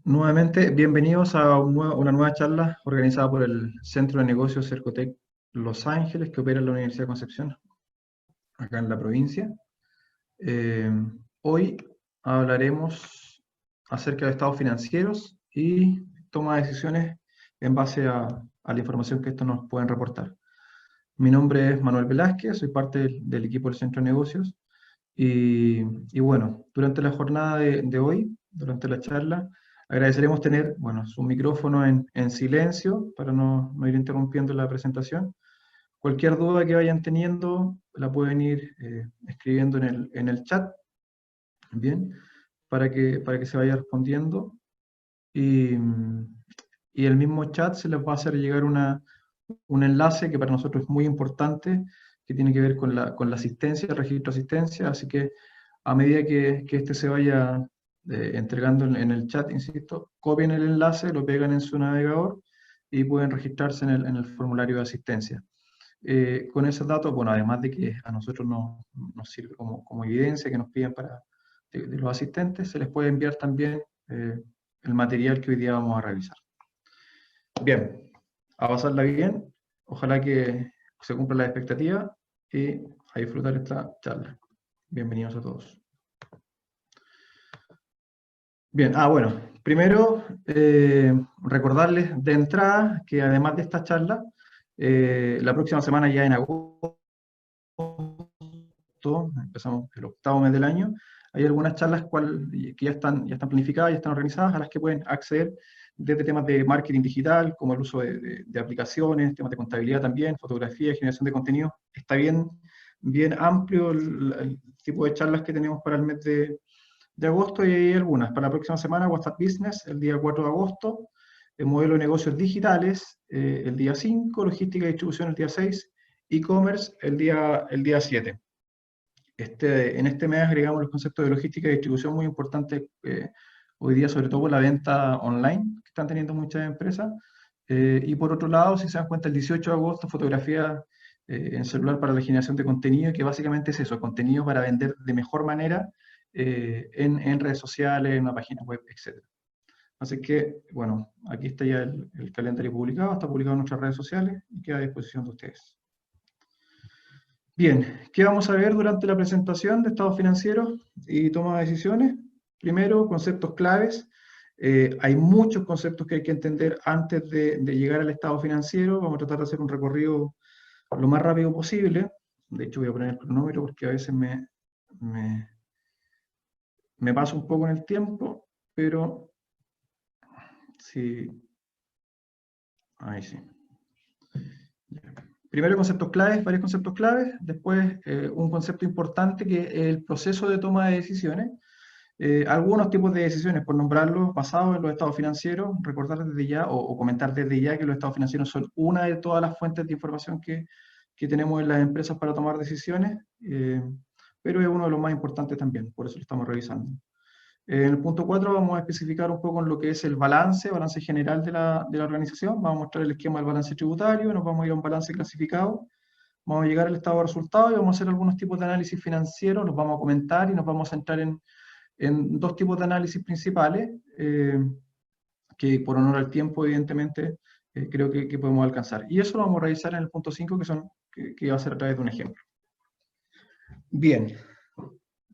Nuevamente, bienvenidos a una nueva charla organizada por el Centro de Negocios Cercotec Los Ángeles, que opera en la Universidad de Concepción, acá en la provincia. Eh, Hoy hablaremos acerca de estados financieros y toma de decisiones en base a la información que estos nos pueden reportar. Mi nombre es Manuel Velázquez, soy parte del equipo del Centro de Negocios y bueno, durante la jornada de hoy, durante la charla, agradeceremos tener, bueno, su micrófono en silencio para no ir interrumpiendo la presentación. Cualquier duda que vayan teniendo la pueden ir escribiendo en el chat, bien, para que se vaya respondiendo. Y, y el mismo chat se les va a hacer llegar un enlace que para nosotros es muy importante, que tiene que ver con la asistencia, el registro de asistencia, así que a medida que este se vaya entregando en el chat, insisto, copien el enlace, lo pegan en su navegador y pueden registrarse en el formulario de asistencia. Con esos datos, bueno, además de que a nosotros nos sirve como evidencia que nos piden de los asistentes, se les puede enviar también el material que hoy día vamos a revisar. Bien, a pasarla bien, ojalá que se cumpla la expectativa y a disfrutar esta charla. Bienvenidos a todos. Bien, bueno, primero recordarles de entrada que además de esta charla, la próxima semana ya en agosto, empezamos el octavo mes del año, hay algunas charlas que ya están planificadas, ya están organizadas, a las que pueden acceder desde temas de marketing digital, como el uso de aplicaciones, temas de contabilidad también, fotografía, generación de contenido. Está bien amplio el tipo de charlas que tenemos para el mes de agosto, y hay algunas. Para la próxima semana, WhatsApp Business, el día 4 de agosto, el modelo de negocios digitales, el día 5, logística y distribución el día 6, e-commerce el día 7. En este mes agregamos los conceptos de logística y distribución muy importantes hoy día, sobre todo por la venta online que están teniendo muchas empresas. Y por otro lado, si se dan cuenta, el 18 de agosto, fotografía en celular para la generación de contenido, que básicamente es eso, contenido para vender de mejor manera en redes sociales, en una página web, etc. Así que, bueno, aquí está ya el calendario publicado, está publicado en nuestras redes sociales y queda a disposición de ustedes. Bien, ¿qué vamos a ver durante la presentación de estados financieros y toma de decisiones? Primero, conceptos claves. Hay muchos conceptos que hay que entender antes de llegar al estado financiero. Vamos a tratar de hacer un recorrido lo más rápido posible. De hecho, voy a poner el cronómetro porque a veces me paso un poco en el tiempo, pero sí. Ahí sí. Primero conceptos claves, varios conceptos claves, después un concepto importante que es el proceso de toma de decisiones. Algunos tipos de decisiones, por nombrarlos, basados en los estados financieros, recordar desde ya o comentar desde ya que los estados financieros son una de todas las fuentes de información que tenemos en las empresas para tomar decisiones, pero es uno de los más importantes también, por eso lo estamos revisando. En el punto 4 vamos a especificar un poco en lo que es el balance general de la organización. Vamos a mostrar el esquema del balance tributario, nos vamos a ir a un balance clasificado, vamos a llegar al estado de resultados y vamos a hacer algunos tipos de análisis financieros, los vamos a comentar y nos vamos a centrar en dos tipos de análisis principales, que por honor al tiempo, evidentemente, creo que podemos alcanzar. Y eso lo vamos a revisar en el punto 5, que va a ser a través de un ejemplo. Bien.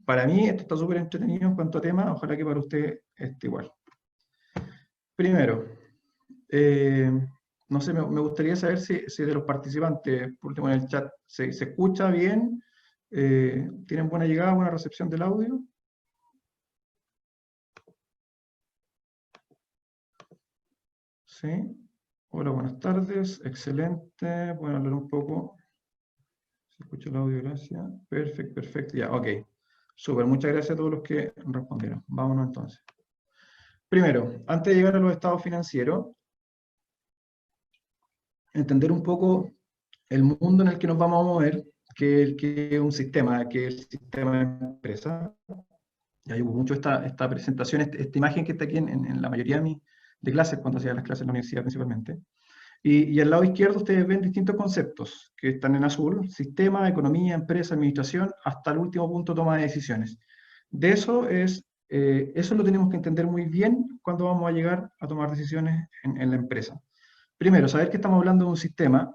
Para mí esto está súper entretenido en cuanto a temas, ojalá que para usted esté igual. Primero, no sé, me gustaría saber si de los participantes, por último en el chat, se escucha bien, tienen buena llegada, buena recepción del audio. Sí. Hola, buenas tardes, excelente, pueden hablar un poco. ¿Se escucha el audio? Gracias. Perfecto, ya, ok. Súper, muchas gracias a todos los que respondieron. Vámonos entonces. Primero, antes de llegar a los estados financieros, entender un poco el mundo en el que nos vamos a mover, que es un sistema, que es el sistema de empresa. Ya llevo mucho esta presentación, esta imagen que está aquí en la mayoría de clases, cuando hacía las clases en la universidad principalmente. Y al lado izquierdo ustedes ven distintos conceptos que están en azul: sistema, economía, empresa, administración, hasta el último punto, toma de decisiones. De eso es Eso lo tenemos que entender muy bien cuando vamos a llegar a tomar decisiones en la empresa. Primero, saber que estamos hablando de un sistema,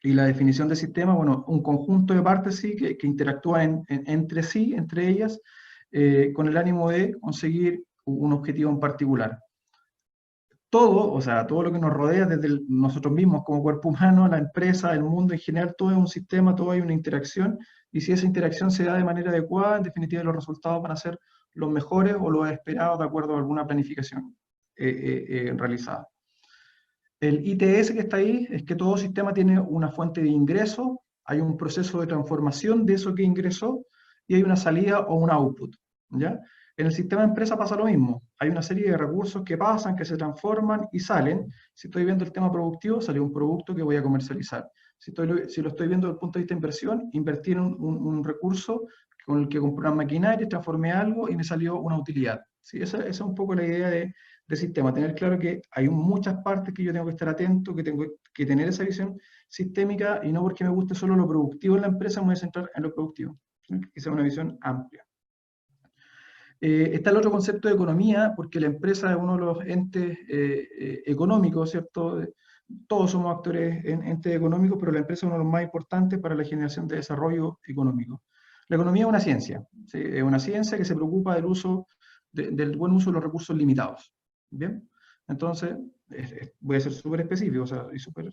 y la definición de sistema, bueno, un conjunto de partes sí, que interactúan entre sí, entre ellas, con el ánimo de conseguir un objetivo en particular. Todo, o sea, todo lo que nos rodea, desde nosotros mismos como cuerpo humano, la empresa, el mundo en general, todo es un sistema, todo hay una interacción, y si esa interacción se da de manera adecuada, en definitiva los resultados van a ser los mejores o los esperados de acuerdo a alguna planificación realizada. El ITS que está ahí es que todo sistema tiene una fuente de ingreso, hay un proceso de transformación de eso que ingresó y hay una salida o un output, ¿ya? En el sistema de empresa pasa lo mismo, hay una serie de recursos que pasan, que se transforman y salen. Si estoy viendo el tema productivo, sale un producto que voy a comercializar. Si lo estoy viendo desde el punto de vista de inversión, invertí en un recurso con el que compré una maquinaria, transformé algo y me salió una utilidad. ¿Sí? Esa es un poco la idea de sistema, tener claro que hay muchas partes que yo tengo que estar atento, que tengo que tener esa visión sistémica, y no porque me guste solo lo productivo en la empresa, me voy a centrar en lo productivo, que sea una visión amplia. Está el otro concepto de economía, porque la empresa es uno de los entes económicos, ¿cierto? Todos somos actores en entes económicos, pero la empresa es uno de los más importantes para la generación de desarrollo económico. La economía es una ciencia, ¿sí? Es una ciencia que se preocupa del uso, del buen uso de los recursos limitados. ¿Bien? Entonces, voy a ser súper específico, o sea, y súper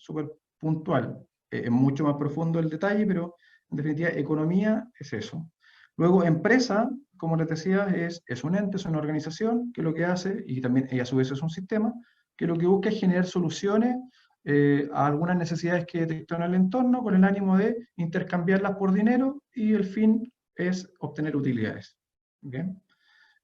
puntual. Es mucho más profundo el detalle, pero en definitiva, economía es eso. Luego, empresa, como les decía, es un ente, es una organización que lo que hace, y también y a su vez es un sistema, que lo que busca es generar soluciones a algunas necesidades que detectan en el entorno con el ánimo de intercambiarlas por dinero, y el fin es obtener utilidades. ¿Bien?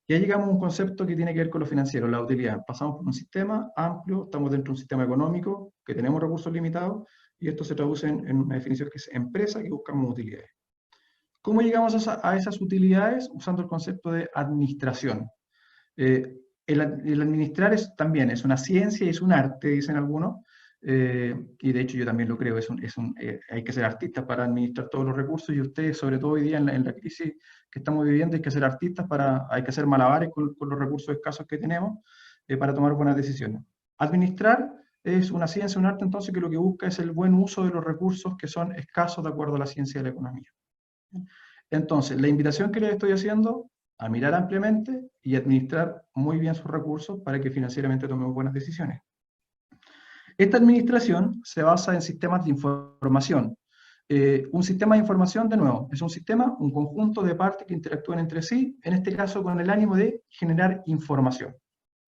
Ya llegamos a un concepto que tiene que ver con lo financiero, la utilidad. Pasamos por un sistema amplio, estamos dentro de un sistema económico, que tenemos recursos limitados, y esto se traduce en una definición que es empresa, que buscamos utilidades. ¿Cómo llegamos a esas utilidades? Usando el concepto de administración. El administrar también es una ciencia y es un arte, dicen algunos, y de hecho yo también lo creo, hay que ser artistas para administrar todos los recursos, y ustedes, sobre todo hoy día en la crisis que estamos viviendo, hay que ser artistas, hay que hacer malabares con los recursos escasos que tenemos para tomar buenas decisiones. Administrar es una ciencia, un arte, entonces, que lo que busca es el buen uso de los recursos que son escasos de acuerdo a la ciencia de la economía. Entonces, la invitación que les estoy haciendo a mirar ampliamente y administrar muy bien sus recursos para que financieramente tomemos buenas decisiones. Esta administración se basa en sistemas de información. Un sistema de información, de nuevo, es un sistema, un conjunto de partes que interactúan entre sí, en este caso con el ánimo de generar información.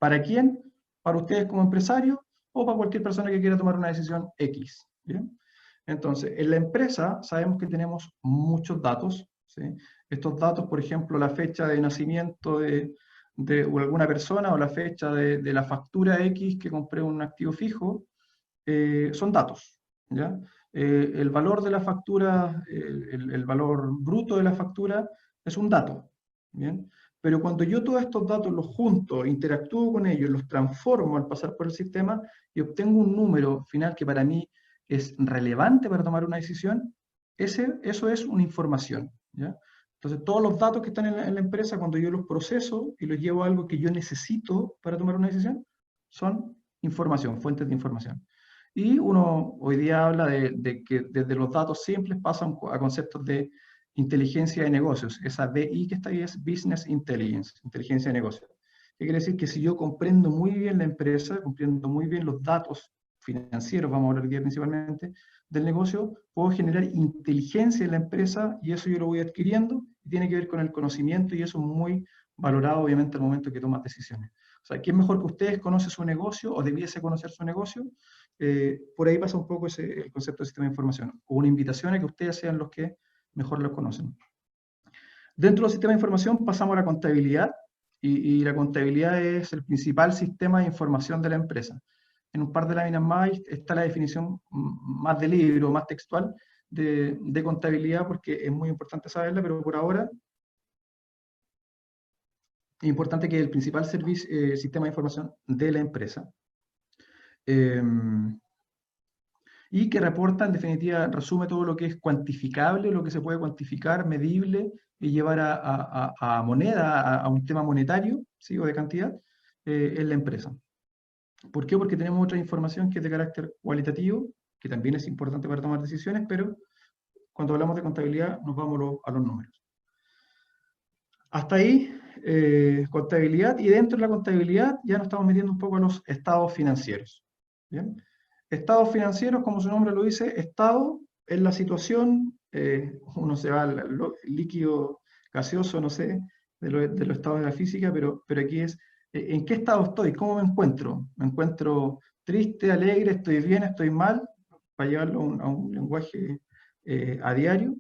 ¿Para quién? Para ustedes como empresarios o para cualquier persona que quiera tomar una decisión X. ¿Bien? Entonces, en la empresa sabemos que tenemos muchos datos, ¿sí? Estos datos, por ejemplo, la fecha de nacimiento de alguna persona, o la fecha de la factura X que compré un activo fijo, son datos, ¿ya? El valor de la factura, el valor bruto de la factura es un dato, ¿bien? Pero cuando yo todos estos datos los junto, interactúo con ellos, los transformo al pasar por el sistema y obtengo un número final que para mí es relevante para tomar una decisión, eso es una información, ¿ya? Entonces, todos los datos que están en la empresa, cuando yo los proceso y los llevo a algo que yo necesito para tomar una decisión, son información, fuentes de información. Y uno hoy día habla de que desde los datos simples pasan a conceptos de inteligencia de negocios. Esa BI que está ahí es Business Intelligence, inteligencia de negocios. ¿Qué quiere decir? Que si yo comprendo muy bien la empresa, comprendo muy bien los datos financieros, vamos a hablar hoy día principalmente, del negocio, puedo generar inteligencia en la empresa, y eso yo lo voy adquiriendo, y tiene que ver con el conocimiento, y eso es muy valorado obviamente al momento que tomas decisiones. O sea, ¿quién mejor que ustedes conoce su negocio o debiese conocer su negocio? Por ahí pasa un poco el concepto de sistema de información, o una invitación a que ustedes sean los que mejor lo conocen. Dentro del sistema de información pasamos a la contabilidad, y la contabilidad es el principal sistema de información de la empresa. En un par de láminas más está la definición más de libro, más textual de contabilidad, porque es muy importante saberla, pero por ahora es importante que el principal sistema de información de la empresa. y que reporta, en definitiva, resume todo lo que es cuantificable, lo que se puede cuantificar, medible, y llevar a moneda, a un tema monetario, ¿sí? O de cantidad, en la empresa. ¿Por qué? Porque tenemos otra información que es de carácter cualitativo, que también es importante para tomar decisiones, pero cuando hablamos de contabilidad nos vamos a los números. Hasta ahí, contabilidad, y dentro de la contabilidad ya nos estamos metiendo un poco a los estados financieros. ¿Bien? Estados financieros, como su nombre lo dice, estado es la situación, uno se va al líquido gaseoso, no sé, de los estados de la física, pero aquí es, ¿en qué estado estoy? ¿Cómo me encuentro? ¿Me encuentro triste, alegre, estoy bien, estoy mal? Para llevarlo a un lenguaje a diario.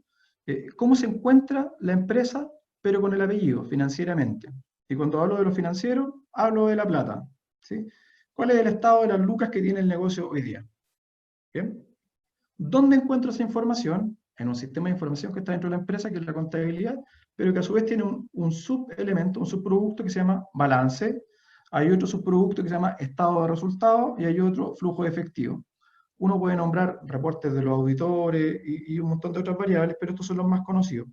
¿Cómo se encuentra la empresa, pero con el apellido, financieramente? Y cuando hablo de lo financiero, hablo de la plata, ¿sí? ¿Cuál es el estado de las lucas que tiene el negocio hoy día? ¿Bien? ¿Dónde encuentro esa información? En un sistema de información que está dentro de la empresa, que es la contabilidad, pero que a su vez tiene un subelemento, un subproducto que se llama balance. Hay otro subproducto que se llama estado de resultados y hay otro flujo de efectivo. Uno puede nombrar reportes de los auditores y un montón de otras variables, pero estos son los más conocidos.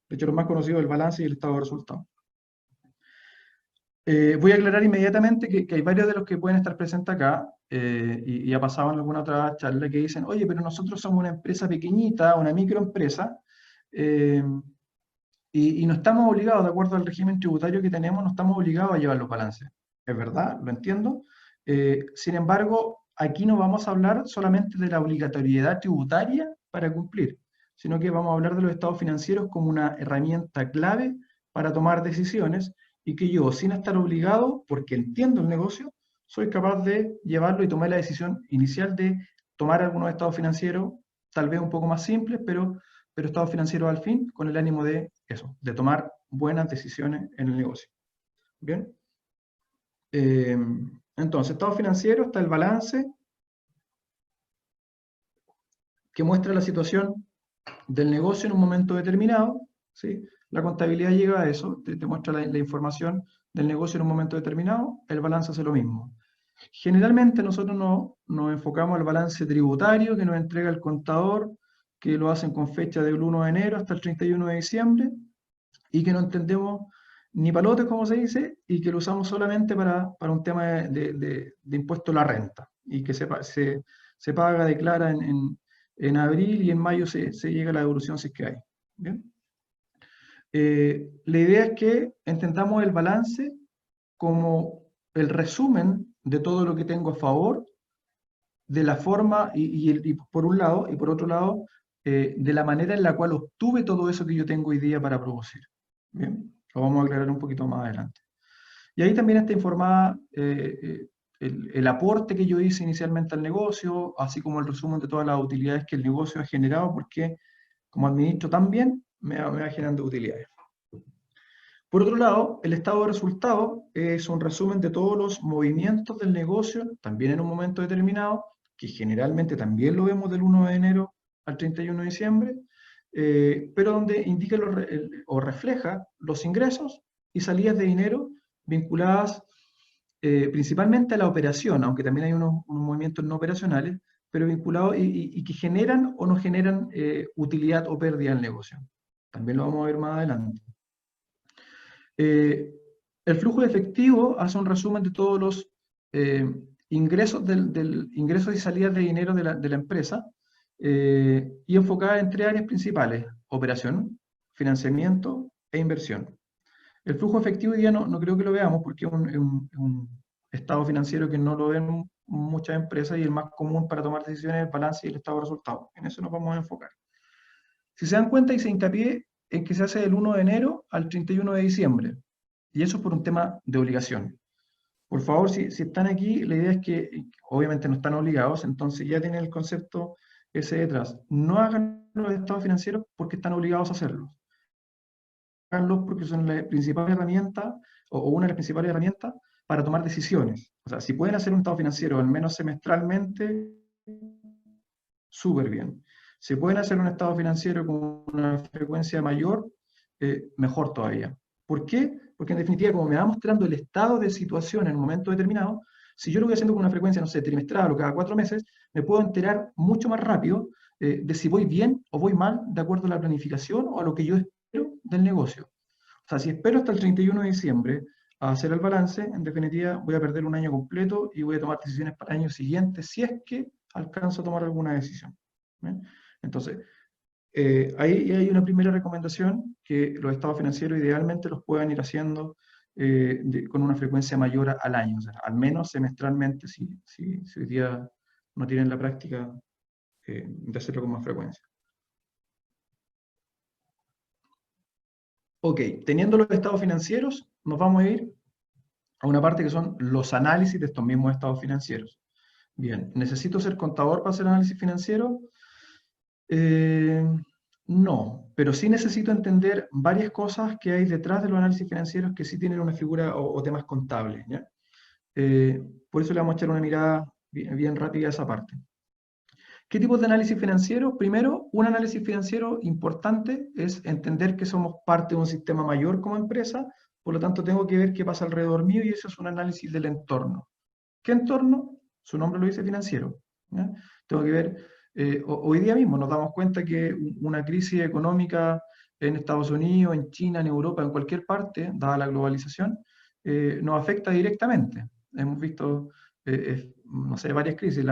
De hecho, los más conocidos es el balance y el estado de resultados. Voy a aclarar inmediatamente que hay varios de los que pueden estar presentes acá, y ha pasado en alguna otra charla, que dicen, oye, pero nosotros somos una empresa pequeñita, una microempresa, eh, y no estamos obligados, de acuerdo al régimen tributario que tenemos, no estamos obligados a llevar los balances. Es verdad, lo entiendo. Sin embargo, aquí no vamos a hablar solamente de la obligatoriedad tributaria para cumplir, sino que vamos a hablar de los estados financieros como una herramienta clave para tomar decisiones, y que yo, sin estar obligado, porque entiendo el negocio, soy capaz de llevarlo y tomar la decisión inicial de tomar algunos estados financieros, tal vez un poco más simples, pero estados financieros al fin, con el ánimo de eso, de tomar buenas decisiones en el negocio. ¿Bien? Entonces, estado financiero, está el balance, que muestra la situación del negocio en un momento determinado, ¿sí? La contabilidad llega a eso, te muestra la información del negocio en un momento determinado, el balance hace lo mismo. Generalmente nosotros nos enfocamos al balance tributario que nos entrega el contador, que lo hacen con fecha del 1 de enero hasta el 31 de diciembre, y que no entendemos ni palotes, como se dice, y que lo usamos solamente para un tema de impuesto a la renta, y que se paga, declara en abril, y en mayo se llega a la devolución si es que hay. ¿Bien? La idea es que entendamos el balance como el resumen de todo lo que tengo a favor, de la forma, y por un lado, y por otro lado, de la manera en la cual obtuve todo eso que yo tengo hoy día para producir. Bien, lo vamos a aclarar un poquito más adelante. Y ahí también está informada el aporte que yo hice inicialmente al negocio, así como el resumen de todas las utilidades que el negocio ha generado, porque como administro tan bien, me va generando utilidades. Por otro lado, el estado de resultados es un resumen de todos los movimientos del negocio, también en un momento determinado, que generalmente también lo vemos del 1 de enero al 31 de diciembre, pero donde indica o refleja los ingresos y salidas de dinero vinculadas principalmente a la operación, aunque también hay unos movimientos no operacionales, pero vinculados y que generan o no generan utilidad o pérdida al negocio. También lo vamos a ver más adelante. El flujo de efectivo hace un resumen de todos los ingresos, ingresos y salidas de dinero de la empresa, y enfocada en tres áreas principales: operación, financiamiento e inversión. El flujo efectivo hoy día no creo que lo veamos, porque es un estado financiero que no lo ven muchas empresas, y el más común para tomar decisiones es el balance y el estado de resultados. En eso nos vamos a enfocar. Si se dan cuenta, hice hincapié en que se hace del 1 de enero al 31 de diciembre, y eso es por un tema de obligación. Por favor, si están aquí, la idea es que, obviamente no están obligados, entonces ya tienen el concepto ese detrás. No hagan los estados financieros porque están obligados a hacerlo. Háganlos porque son la principal herramienta, o una de las principales herramientas para tomar decisiones. O sea, si pueden hacer un estado financiero al menos semestralmente, súper bien. Si pueden hacer un estado financiero con una frecuencia mayor, mejor todavía. ¿Por qué? Porque en definitiva, como me va mostrando el estado de situación en un momento determinado, Si yo lo voy haciendo con una frecuencia, no sé, trimestral o cada 4 meses, me puedo enterar mucho más rápido de si voy bien o voy mal de acuerdo a la planificación o a lo que yo espero del negocio. O sea, si espero hasta el 31 de diciembre a hacer el balance, en definitiva voy a perder un año completo y voy a tomar decisiones para el año siguiente si es que alcanzo a tomar alguna decisión. ¿Bien? Entonces, ahí hay una primera recomendación, que los estados financieros idealmente los puedan ir haciendo con una frecuencia mayor al año, o sea, al menos semestralmente, si hoy día no tienen la práctica de hacerlo con más frecuencia. Ok, teniendo los estados financieros, nos vamos a ir a una parte que son los análisis de estos mismos estados financieros. Bien, ¿necesito ser contador para hacer análisis financiero? Eh, no, pero sí necesito entender varias cosas que hay detrás de los análisis financieros que sí tienen una figura o temas contables, ¿ya? Por eso le vamos a echar una mirada bien rápida a esa parte. ¿Qué tipos de análisis financiero? Primero, un análisis financiero importante es entender que somos parte de un sistema mayor como empresa, por lo tanto tengo que ver qué pasa alrededor mío y eso es un análisis del entorno. ¿Qué entorno? Su nombre lo dice, financiero. ¿Ya? Tengo que ver, hoy día mismo nos damos cuenta que una crisis económica en Estados Unidos, en China, en Europa, en cualquier parte, dada la globalización, nos afecta directamente. Hemos visto, no sé, varias crisis.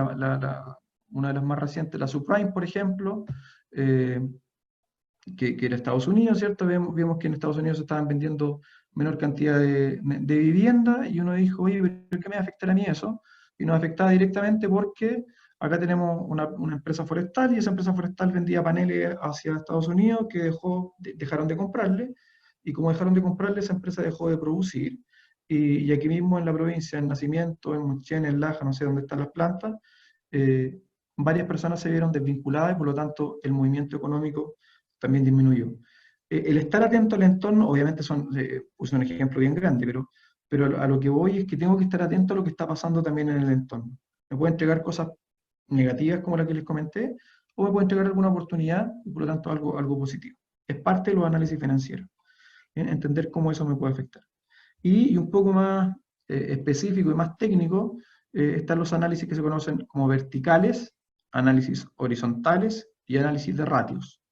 Una de las más recientes, la subprime, por ejemplo, eh, que era Estados Unidos, ¿cierto? Vemos que en Estados Unidos se estaban vendiendo menor cantidad de vivienda y uno dijo, oye, ¿pero qué me va a afectar a mí eso? Y nos afectaba directamente porque acá tenemos una empresa forestal y esa empresa forestal vendía paneles hacia Estados Unidos que dejaron de comprarle y como dejaron de comprarle, esa empresa dejó de producir. Y aquí mismo en la provincia, en Nacimiento, en Munchen, en Laja, no sé dónde están las plantas, eh, varias personas se vieron desvinculadas y por lo tanto el movimiento económico también disminuyó. El estar atento al entorno, obviamente puse un ejemplo bien grande, pero a lo que voy es que tengo que estar atento a lo que está pasando también en el entorno. Me puede entregar cosas negativas como la que les comenté, o me puede entregar alguna oportunidad y por lo tanto algo positivo. Es parte de los análisis financieros, ¿bien? Entender cómo eso me puede afectar. Y un poco más específico y más técnico, están los análisis que se conocen como verticales, análisis horizontales y análisis de ratios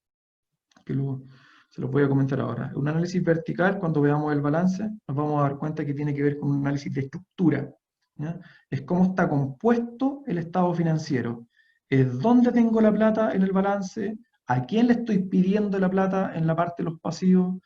que se los voy a comentar ahora. Un análisis vertical, cuando veamos el balance, nos vamos a dar cuenta que tiene que ver con un análisis de estructura. ¿Ya? Es cómo está compuesto el estado financiero. Es dónde tengo la plata en el balance, a quién le estoy pidiendo la plata en la parte de los pasivos,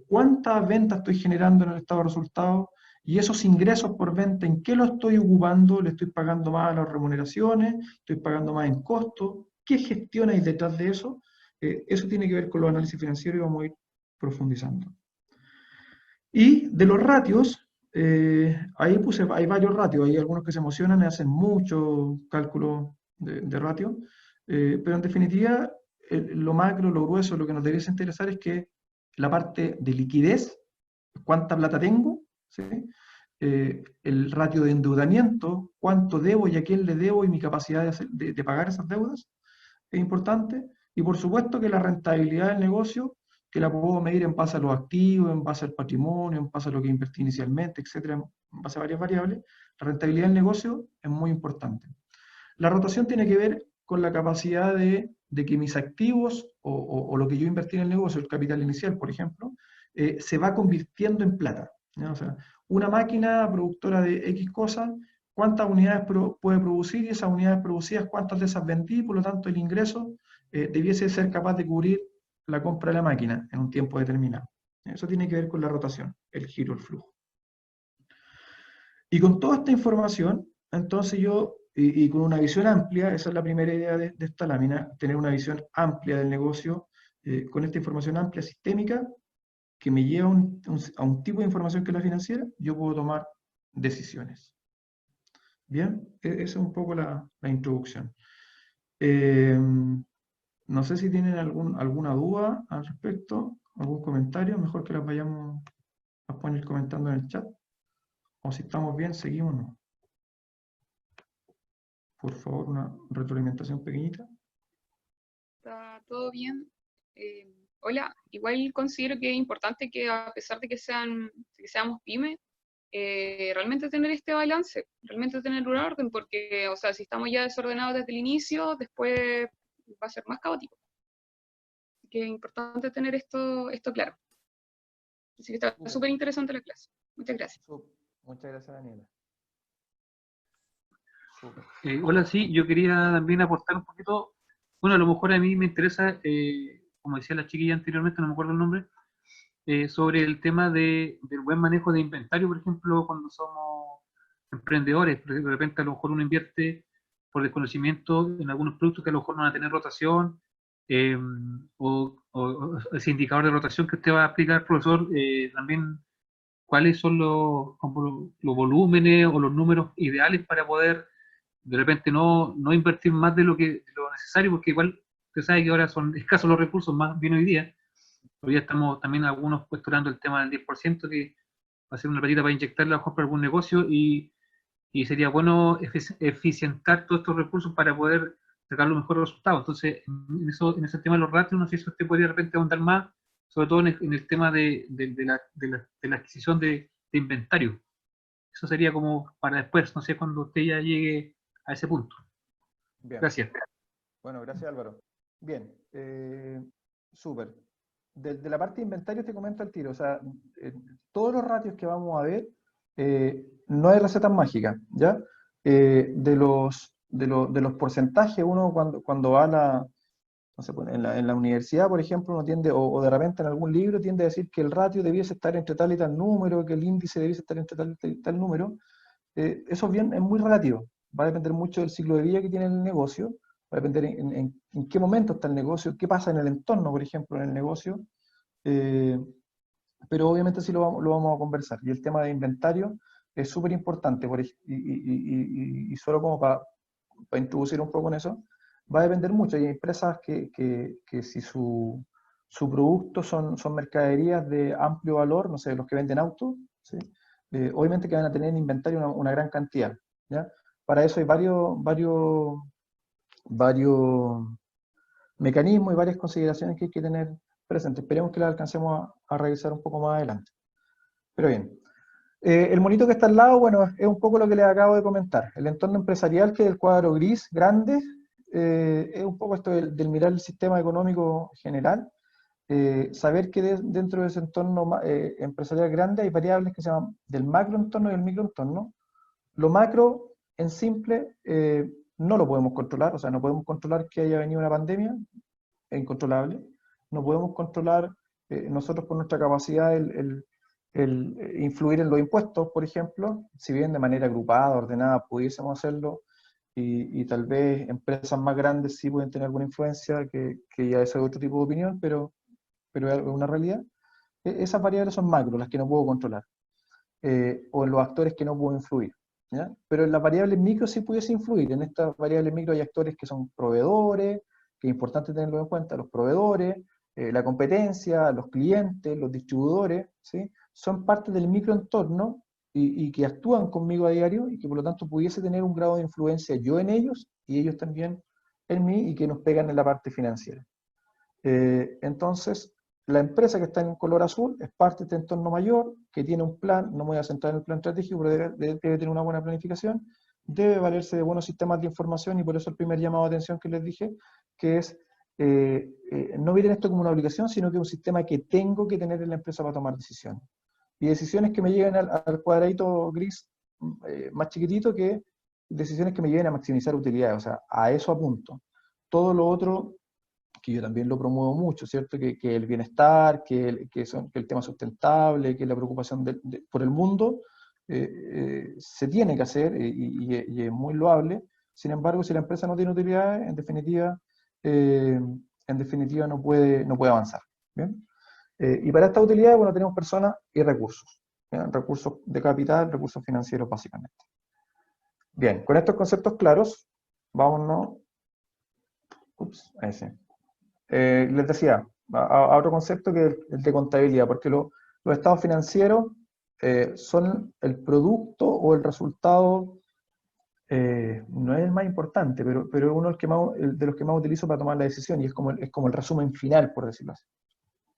cuántas ventas estoy generando en el estado de resultados, y esos ingresos por venta, ¿en qué lo estoy ocupando? ¿Le estoy pagando más a las remuneraciones? ¿Estoy pagando más en costos? ¿Qué gestión hay detrás de eso? Eso tiene que ver con los análisis financieros y vamos a ir profundizando. Y de los ratios, ahí hay varios ratios, hay algunos que se emocionan y hacen mucho cálculo de ratio, pero en definitiva, lo macro, lo grueso, lo que nos debería interesar es que la parte de liquidez, cuánta plata tengo, ¿sí? El ratio de endeudamiento, cuánto debo y a quién le debo y mi capacidad de pagar esas deudas, es importante. Y por supuesto que la rentabilidad del negocio, que la puedo medir en base a los activos, en base al patrimonio, en base a lo que invertí inicialmente, etcétera, en base a varias variables, la rentabilidad del negocio es muy importante. La rotación tiene que ver con la capacidad de que mis activos o lo que yo invertí en el negocio, el capital inicial, por ejemplo, se va convirtiendo en plata, ¿ya? O sea, una máquina productora de X cosas, cuántas unidades puede producir y esas unidades producidas, cuántas de esas vendí, por lo tanto el ingreso debiese ser capaz de cubrir la compra de la máquina en un tiempo determinado. Eso tiene que ver con la rotación, el giro, el flujo. Y con toda esta información, entonces y con una visión amplia, esa es la primera idea de esta lámina, tener una visión amplia del negocio, con esta información amplia sistémica, que me lleva a un tipo de información que es la financiera, yo puedo tomar decisiones. Bien, esa es un poco la introducción. No sé si tienen alguna duda al respecto, algún comentario, mejor que las vayamos a poner comentando en el chat, o si estamos bien, seguimos, ¿no? Por favor, una retroalimentación pequeñita. Está todo bien. Hola, igual considero que es importante que a pesar de que seamos pymes, realmente tener este balance, realmente tener un orden, porque, o sea, si estamos ya desordenados desde el inicio, después va a ser más caótico. Así que es importante tener esto claro. Así que está súper interesante la clase. Muchas gracias. Muchas gracias, Daniela. Hola, sí, yo quería también aportar un poquito, bueno, a lo mejor a mí me interesa, como decía la chiquilla anteriormente, no me acuerdo el nombre, sobre el tema del buen manejo de inventario, por ejemplo, cuando somos emprendedores, porque de repente a lo mejor uno invierte por desconocimiento en algunos productos que a lo mejor no van a tener rotación, o ese indicador de rotación que usted va a aplicar, profesor, también cuáles son como los volúmenes o los números ideales para poder de repente no invertir más de de lo necesario, porque igual usted sabe que ahora son escasos los recursos, más bien hoy día. Hoy día estamos también algunos cuestionando el tema del 10%, que va a ser una platita para inyectarla a lo mejor para algún negocio, y sería bueno eficientar todos estos recursos para poder sacar los mejores resultados. Entonces, en ese tema de los ratios, no sé si usted podría de repente ahondar más, sobre todo en el tema de la adquisición de inventario. Eso sería como para después, no sé, cuando usted ya llegue a ese punto. Bien. Gracias. Bueno, gracias, Álvaro. Bien, súper. De la parte de inventario te comento al tiro, o sea, todos los ratios que vamos a ver, no hay recetas mágicas, ¿ya? De los porcentajes, uno cuando va a no sé, pues, en la universidad, por ejemplo, uno tiende, o de repente en algún libro, tiende a decir que el ratio debiese estar entre tal y tal número, que el índice debiese estar entre tal y tal número. Eso es muy relativo, va a depender mucho del ciclo de vida que tiene el negocio, va a depender en qué momento está el negocio, qué pasa en el entorno, por ejemplo, en el negocio, eh, pero obviamente sí lo vamos a conversar. Y el tema de inventario es súper importante, y solo como para introducir un poco en eso, va a depender mucho. Hay empresas que si su producto son mercaderías de amplio valor, no sé, los que venden autos, ¿sí? Obviamente que van a tener en inventario una gran cantidad, ¿ya? Para eso hay varios mecanismos y varias consideraciones que hay que tener presentes. Esperemos que las alcancemos a revisar un poco más adelante. Pero bien, el monito que está al lado, bueno, es un poco lo que les acabo de comentar. El entorno empresarial, que es el cuadro gris grande, es un poco esto del mirar el sistema económico general, saber que dentro de ese entorno empresarial grande hay variables que se llaman del macroentorno y del microentorno. Lo macro, en simple, no lo podemos controlar, o sea, no podemos controlar que haya venido una pandemia, es incontrolable. No podemos controlar nosotros por nuestra capacidad el influir en los impuestos, por ejemplo, si bien de manera agrupada, ordenada, pudiésemos hacerlo, y tal vez empresas más grandes sí pueden tener alguna influencia, que ya es otro tipo de opinión, pero es una realidad. Esas variables son macro, las que no puedo controlar, o en los actores que no puedo influir, ¿ya? Pero en las variables micro sí pudiese influir. En estas variables micro hay actores que son proveedores, que es importante tenerlo en cuenta, los proveedores, la competencia, los clientes, los distribuidores, ¿sí? Son parte del microentorno y que actúan conmigo a diario, y que por lo tanto pudiese tener un grado de influencia yo en ellos y ellos también en mí, y que nos pegan en la parte financiera. Entonces, la empresa que está en color azul es parte de este entorno mayor, que tiene un plan, no me voy a centrar en el plan estratégico, pero debe tener una buena planificación, debe valerse de buenos sistemas de información, y por eso el primer llamado de atención que les dije, que es no miren esto como una obligación, sino que es un sistema que tengo que tener en la empresa para tomar decisiones. Y decisiones que me lleven al cuadradito gris más chiquitito, que decisiones que me lleven a maximizar utilidades, o sea, a eso apunto. Todo lo otro, que yo también lo promuevo mucho, ¿cierto? Que el bienestar, que el tema sustentable, que la preocupación por el mundo, se tiene que hacer, y es muy loable. Sin embargo, si la empresa no tiene utilidades, en definitiva no puede avanzar. ¿Bien? Y para esta utilidad, bueno, tenemos personas y recursos. ¿Bien? Recursos de capital, recursos financieros básicamente. Bien, con estos conceptos claros, vámonos. Ahí sí. Les decía, a otro concepto, que es el de contabilidad, porque los estados financieros son el producto o el resultado, no es el más importante, pero es uno de los que más utilizo para tomar la decisión, y es como el resumen final, por decirlo así.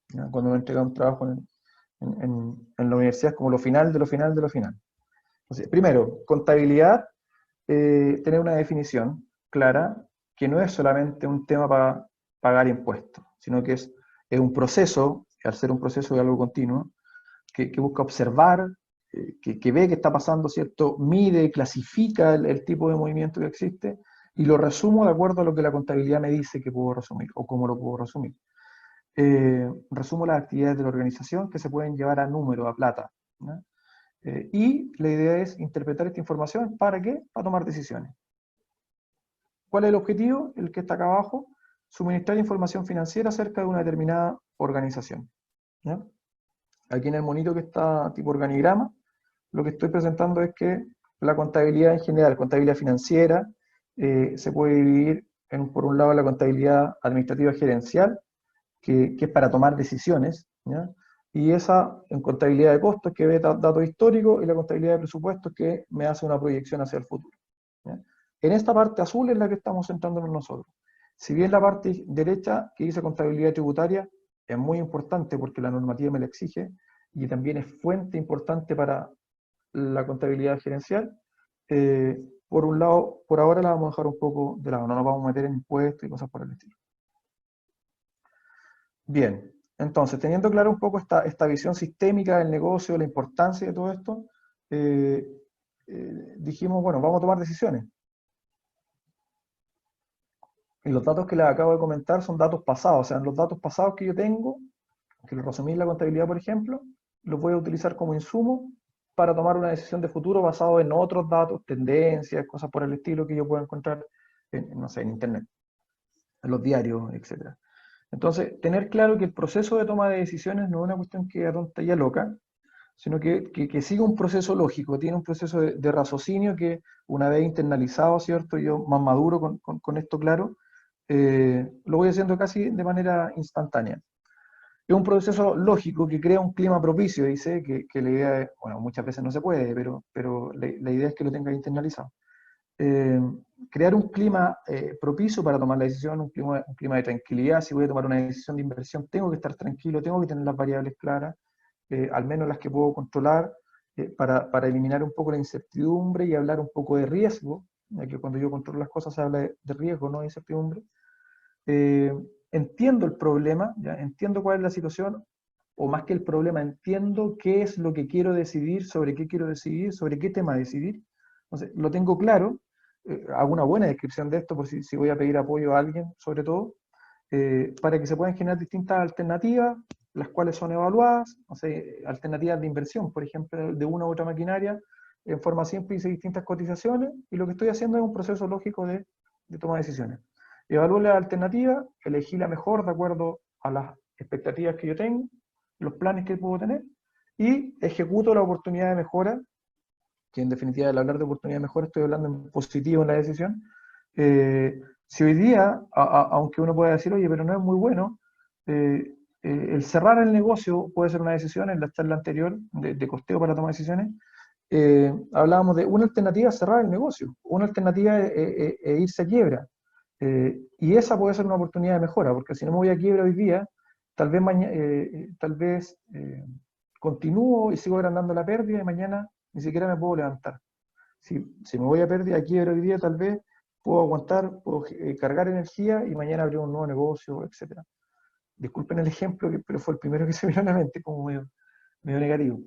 ¿Ya? Cuando uno entrega un trabajo en la universidad es como lo final de lo final de lo final. Entonces, primero, contabilidad, tener una definición clara, que no es solamente un tema para pagar impuestos, sino que es un proceso, al ser un proceso de algo continuo, que busca observar, que ve qué está pasando, ¿cierto? Mide, clasifica el tipo de movimiento que existe, y lo resumo de acuerdo a lo que la contabilidad me dice que puedo resumir, o cómo lo puedo resumir. Resumo las actividades de la organización que se pueden llevar a número, a plata, ¿no? Y la idea es interpretar esta información, ¿para qué? Para tomar decisiones. ¿Cuál es el objetivo? El que está acá abajo: suministrar información financiera acerca de una determinada organización, ¿ya? Aquí en el monito que está tipo organigrama, lo que estoy presentando es que la contabilidad en general, contabilidad financiera, se puede dividir por un lado la contabilidad administrativa gerencial, que es para tomar decisiones, ¿ya? Y esa en contabilidad de costos, que ve datos históricos, y la contabilidad de presupuestos, que me hace una proyección hacia el futuro, ¿ya? En esta parte azul es la que estamos centrándonos nosotros. Si bien la parte derecha, que dice contabilidad tributaria, es muy importante porque la normativa me la exige, y también es fuente importante para la contabilidad gerencial, por un lado, por ahora la vamos a dejar un poco de lado, no nos vamos a meter en impuestos y cosas por el estilo. Bien, entonces, teniendo claro un poco esta visión sistémica del negocio, la importancia de todo esto, dijimos, bueno, vamos a tomar decisiones. Y los datos que les acabo de comentar son datos pasados, o sea, los datos pasados que yo tengo, que los resumí en la contabilidad, por ejemplo, los voy a utilizar como insumo para tomar una decisión de futuro basado en otros datos, tendencias, cosas por el estilo que yo pueda encontrar no sé, en internet, en los diarios, etc. Entonces, tener claro que el proceso de toma de decisiones no es una cuestión que tonta y loca, sino que sigue un proceso lógico, tiene un proceso de raciocinio que, una vez internalizado, ¿cierto? Yo más maduro con esto claro, lo voy haciendo casi de manera instantánea. Es un proceso lógico que crea un clima propicio, dice, que la idea es, bueno, muchas veces no se puede, pero la idea es que lo tenga internalizado. Crear un clima propicio para tomar la decisión, un clima de tranquilidad. Si voy a tomar una decisión de inversión, tengo que estar tranquilo, tengo que tener las variables claras, al menos las que puedo controlar, para eliminar un poco la incertidumbre y hablar un poco de riesgo, ya que cuando yo controlo las cosas se habla de riesgo, no de incertidumbre. Entiendo el problema, ¿ya? Entiendo cuál es la situación, o más que el problema, entiendo qué es lo que quiero decidir, sobre qué quiero decidir, sobre qué tema decidir. Entonces, lo tengo claro, hago una buena descripción de esto, por si voy a pedir apoyo a alguien, sobre todo, para que se puedan generar distintas alternativas, las cuales son evaluadas, no sé, alternativas de inversión, por ejemplo, de una u otra maquinaria, en forma simple, hice distintas cotizaciones, y lo que estoy haciendo es un proceso lógico de toma de decisiones. Evalué la alternativa, elegí la mejor de acuerdo a las expectativas que yo tengo, los planes que puedo tener, y ejecuto la oportunidad de mejora, que en definitiva al hablar de oportunidad de mejora estoy hablando en positivo en la decisión. Si hoy día, aunque uno pueda decir, oye, pero no es muy bueno, el cerrar el negocio puede ser una decisión. En la charla anterior de costeo para tomar decisiones, hablábamos de una alternativa: cerrar el negocio, una alternativa es irse a quiebra. Y esa puede ser una oportunidad de mejora, porque si no me voy a quiebra hoy día, tal vez continúo y sigo agrandando la pérdida, y mañana ni siquiera me puedo levantar. Si me voy a pérdida, a quiebra hoy día, tal vez puedo aguantar, puedo cargar energía, y mañana abrir un nuevo negocio, etc. Disculpen el ejemplo, pero fue el primero que se me vino a la mente como medio negativo.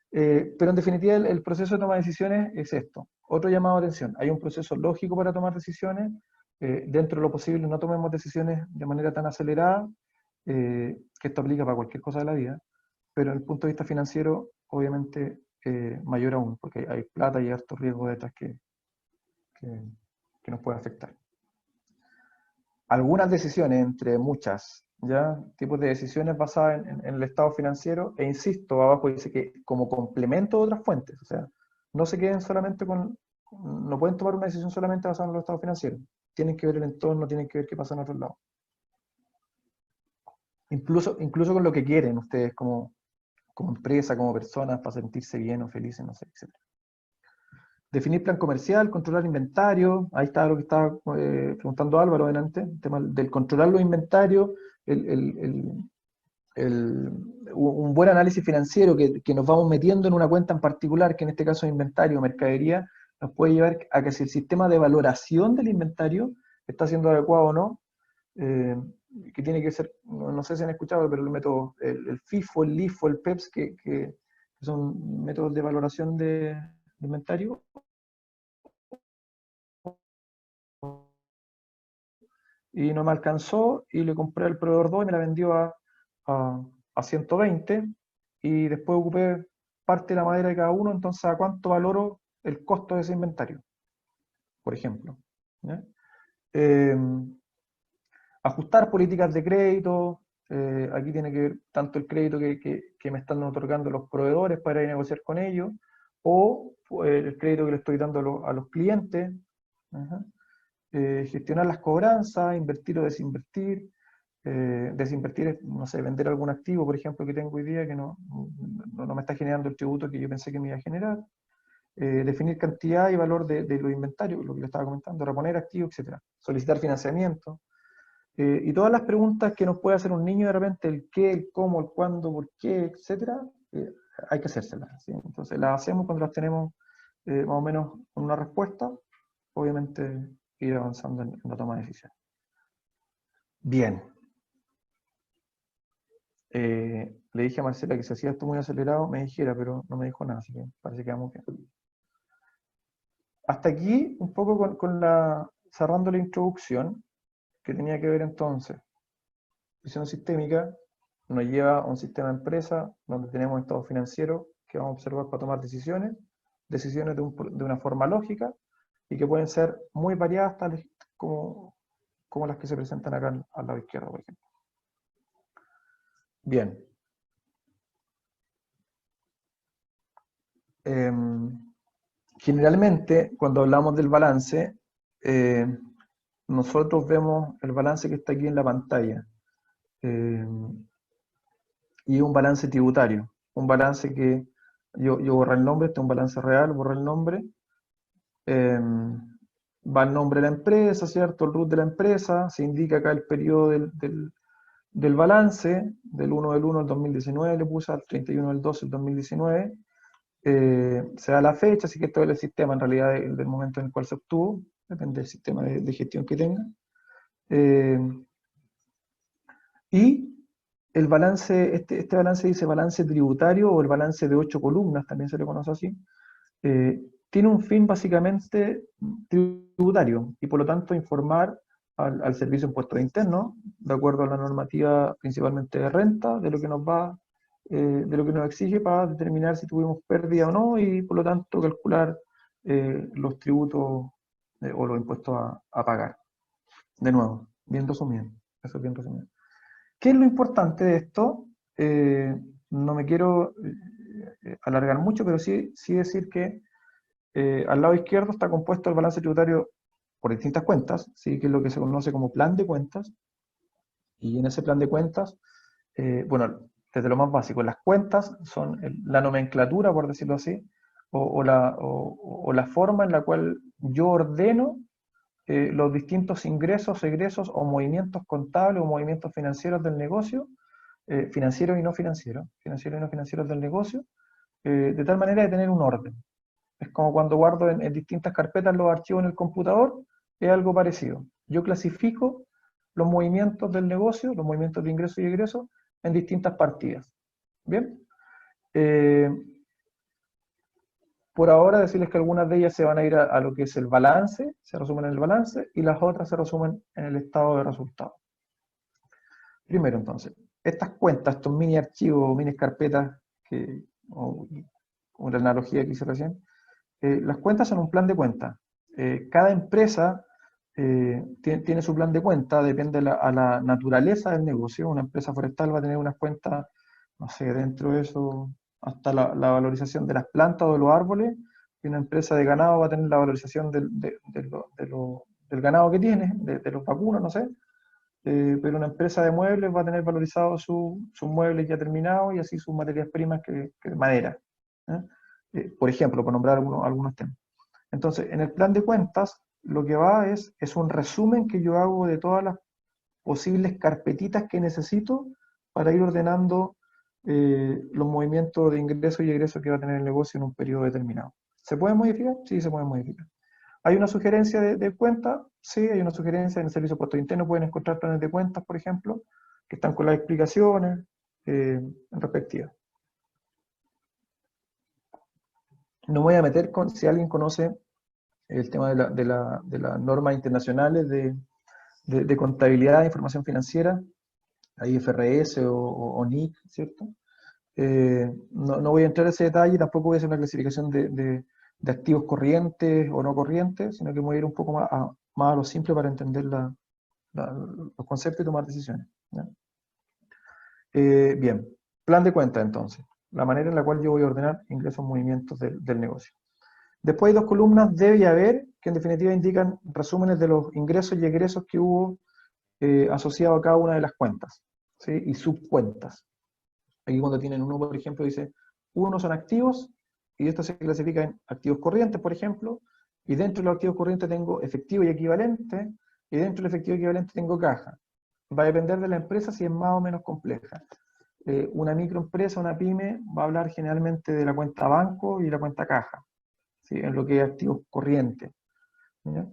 Pero en definitiva el proceso de toma de decisiones es esto. Otro llamado de atención: hay un proceso lógico para tomar decisiones. Dentro de lo posible no tomemos decisiones de manera tan acelerada, que esto aplica para cualquier cosa de la vida, pero desde el punto de vista financiero, obviamente, mayor aún, porque hay plata y harto riesgo detrás que nos puede afectar. Algunas decisiones, entre muchas, ¿ya? Tipos de decisiones basadas en el estado financiero, e insisto, abajo dice que como complemento de otras fuentes, o sea, no se queden solamente no pueden tomar una decisión solamente basada en los estados financieros, tienen que ver el entorno, tienen que ver qué pasa en otros lados. Incluso con lo que quieren ustedes como empresa, como personas, para sentirse bien o felices, no sé, etc. Definir plan comercial, controlar inventario. Ahí está lo que estaba preguntando Álvaro delante, el tema del controlar los inventarios, un buen análisis financiero que nos vamos metiendo en una cuenta en particular, que en este caso es inventario o mercadería, nos puede llevar a que si el sistema de valoración del inventario está siendo adecuado o no, que tiene que ser, no sé si han escuchado, pero el método, el FIFO, el LIFO, el PEPS, que son métodos de valoración de inventario, y no me alcanzó, y le compré al proveedor 2 y me la vendió a 120, y después ocupé parte de la madera de cada uno, entonces ¿a cuánto valoro el costo de ese inventario? Por ejemplo. ¿Ya? Ajustar políticas de crédito, aquí tiene que ver tanto el crédito que me están otorgando los proveedores para ir a negociar con ellos, o el crédito que le estoy dando a los clientes. Ajá. Gestionar las cobranzas, invertir o desinvertir. Desinvertir es, no sé, vender algún activo, por ejemplo, que tengo hoy día que no me está generando el tributo que yo pensé que me iba a generar. Definir cantidad y valor de los inventarios, lo que le estaba comentando, reponer activos, etc. Solicitar financiamiento. Y todas las preguntas que nos puede hacer un niño de repente, el qué, el cómo, el cuándo, por qué, etc., hay que hacérselas, ¿sí? Entonces las hacemos cuando las tenemos más o menos con una respuesta, obviamente ir avanzando en la toma de decisiones. Bien. Le dije a Marcela que si hacía esto muy acelerado me dijera, pero no me dijo nada, así que parece que vamos bien. Hasta aquí un poco cerrando la introducción, que tenía que ver entonces. Visión sistémica nos lleva a un sistema de empresa donde tenemos estados financieros que vamos a observar para tomar decisiones de una forma lógica y que pueden ser muy variadas, tales como las que se presentan acá al lado izquierdo, por ejemplo. Bien. Generalmente, cuando hablamos del balance, nosotros vemos el balance que está aquí en la pantalla. Y un balance tributario. Un balance que yo borré el nombre, este es un balance real, borré el nombre. Va el nombre de la empresa, ¿cierto? El RUT de la empresa, se indica acá el periodo del balance, del 1 del 1 del 2019, le puse al 31 del 12 del 2019. Se da la fecha, así que esto es el sistema en realidad del momento en el cual se obtuvo, depende del sistema de gestión que tenga. Y el balance, este balance dice balance tributario o el balance de 8 columnas, también se le conoce así, tiene un fin básicamente tributario y por lo tanto informar al Servicio de Impuestos Internos, de acuerdo a la normativa principalmente de renta, de lo que de lo que nos exige para determinar si tuvimos pérdida o no y por lo tanto calcular los tributos o los impuestos a pagar. De nuevo, bien resumido, eso es bien resumido. ¿Qué es lo importante de esto? No me quiero alargar mucho, pero sí decir que al lado izquierdo está compuesto el balance tributario por distintas cuentas, ¿sí? Que es lo que se conoce como plan de cuentas. Y en ese plan de cuentas, bueno, desde lo más básico, las cuentas son la nomenclatura, por decirlo así, o la forma en la cual yo ordeno los distintos ingresos, egresos o movimientos contables o movimientos financieros del negocio, financieros y no financieros del negocio, de tal manera de tener un orden. Es como cuando guardo en distintas carpetas los archivos en el computador, es algo parecido. Yo clasifico los movimientos del negocio, los movimientos de ingresos y egresos, en distintas partidas. ¿Bien? Por ahora decirles que algunas de ellas se van a ir a lo que es el balance, se resumen en el balance, y las otras se resumen en el estado de resultados. Primero entonces, estas cuentas, estos mini archivos, mini carpetas, o la analogía que hice recién, las cuentas son un plan de cuentas. Cada empresa tiene su plan de cuenta, depende a la naturaleza del negocio. Una empresa forestal va a tener unas cuentas, no sé, dentro de eso, hasta la valorización de las plantas o de los árboles, y una empresa de ganado va a tener la valorización del ganado que tiene, de los vacunos, no sé. Pero una empresa de muebles va a tener valorizados sus muebles ya terminados y así sus materias primas que madera. Por ejemplo, por nombrar algunos temas. Entonces, en el plan de cuentas, lo que va es un resumen que yo hago de todas las posibles carpetitas que necesito para ir ordenando los movimientos de ingresos y egresos que va a tener el negocio en un periodo determinado. ¿Se pueden modificar? Sí, se pueden modificar. ¿Hay una sugerencia de cuenta? Sí, hay una sugerencia. En el servicio de puestos internos pueden encontrar planes de cuentas, por ejemplo, que están con las explicaciones respectivas. No me voy a meter con, si alguien conoce el tema de las normas internacionales de contabilidad de información financiera, hay FRS o NIC, ¿cierto? No voy a entrar en ese detalle, tampoco voy a hacer una clasificación de activos corrientes o no corrientes, sino que voy a ir un poco más a lo simple para entender los conceptos y tomar decisiones, ¿ya? Bien, plan de cuenta entonces, la manera en la cual yo voy a ordenar ingresos y movimientos del negocio. Después hay dos columnas, debe y haber, que en definitiva indican resúmenes de los ingresos y egresos que hubo asociado a cada una de las cuentas, ¿sí? Y subcuentas. Aquí cuando tienen uno, por ejemplo, dice, uno son activos, y esto se clasifica en activos corrientes, por ejemplo, y dentro de los activos corrientes tengo efectivo y equivalente, y dentro del efectivo y equivalente tengo caja. Va a depender de la empresa si es más o menos compleja. Una microempresa, una pyme, va a hablar generalmente de la cuenta banco y la cuenta caja, ¿sí? En lo que es activos corrientes, ¿ya?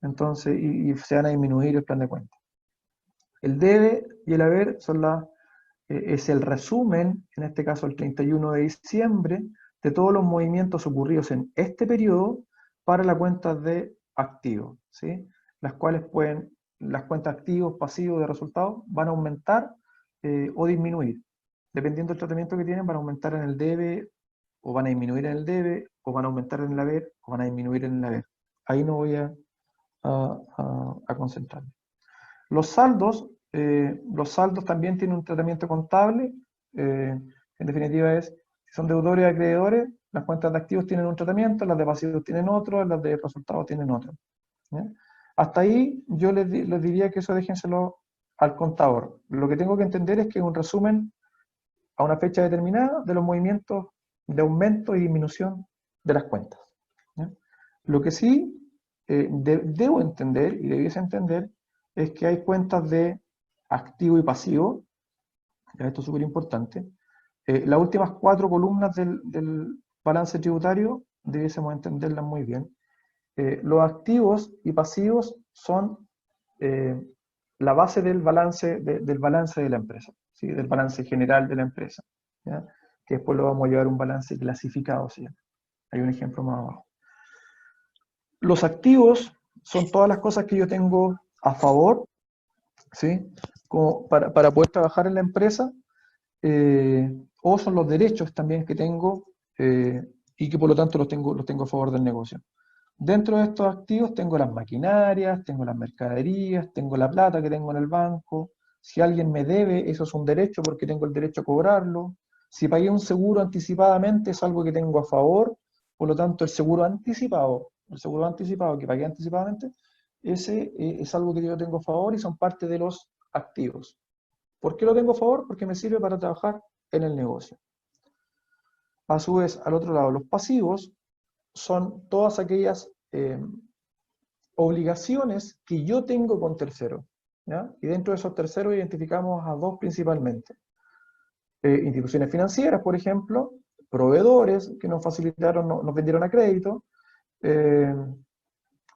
Entonces, y se van a disminuir el plan de cuenta. El debe y el haber es el resumen, en este caso el 31 de diciembre, de todos los movimientos ocurridos en este periodo para la cuenta de activos, ¿sí? Las cuentas activos, pasivos de resultados van a aumentar o disminuir. Dependiendo del tratamiento que tienen, van a aumentar en el debe, o van a disminuir en el debe, o van a aumentar en el haber, o van a disminuir en el haber. Ahí no voy a concentrarme. Los saldos también tienen un tratamiento contable, en definitiva es, si son deudores y acreedores, las cuentas de activos tienen un tratamiento, las de pasivos tienen otro, las de resultados tienen otro, ¿ya? Hasta ahí yo les diría que eso déjenselo al contador. Lo que tengo que entender es que es un resumen a una fecha determinada de los movimientos de aumento y disminución de las cuentas, ¿ya? Lo que sí debo entender, y debiese entender, es que hay cuentas de activo y pasivo, ya esto es súper importante. Las últimas 4 columnas del balance tributario debiésemos entenderlas muy bien. Los activos y pasivos son la base del balance de la empresa, ¿sí? Del balance general de la empresa, ¿ya? Que después lo vamos a llevar a un balance clasificado, ¿sí? Hay un ejemplo más abajo. Los activos son todas las cosas que yo tengo a favor, ¿sí? Como para poder trabajar en la empresa, o son los derechos también que tengo y que por lo tanto los tengo a favor del negocio. Dentro de estos activos tengo las maquinarias, tengo las mercaderías, tengo la plata que tengo en el banco. Si alguien me debe, eso es un derecho porque tengo el derecho a cobrarlo. Si pagué un seguro anticipadamente, es algo que tengo a favor. Por lo tanto, el seguro anticipado que pagué anticipadamente, ese es algo que yo tengo a favor y son parte de los activos. ¿Por qué lo tengo a favor? Porque me sirve para trabajar en el negocio. A su vez, al otro lado, los pasivos son todas aquellas obligaciones que yo tengo con terceros, ¿ya? Y dentro de esos terceros identificamos a dos principalmente. Instituciones financieras, por ejemplo, proveedores que nos facilitaron, nos vendieron a crédito,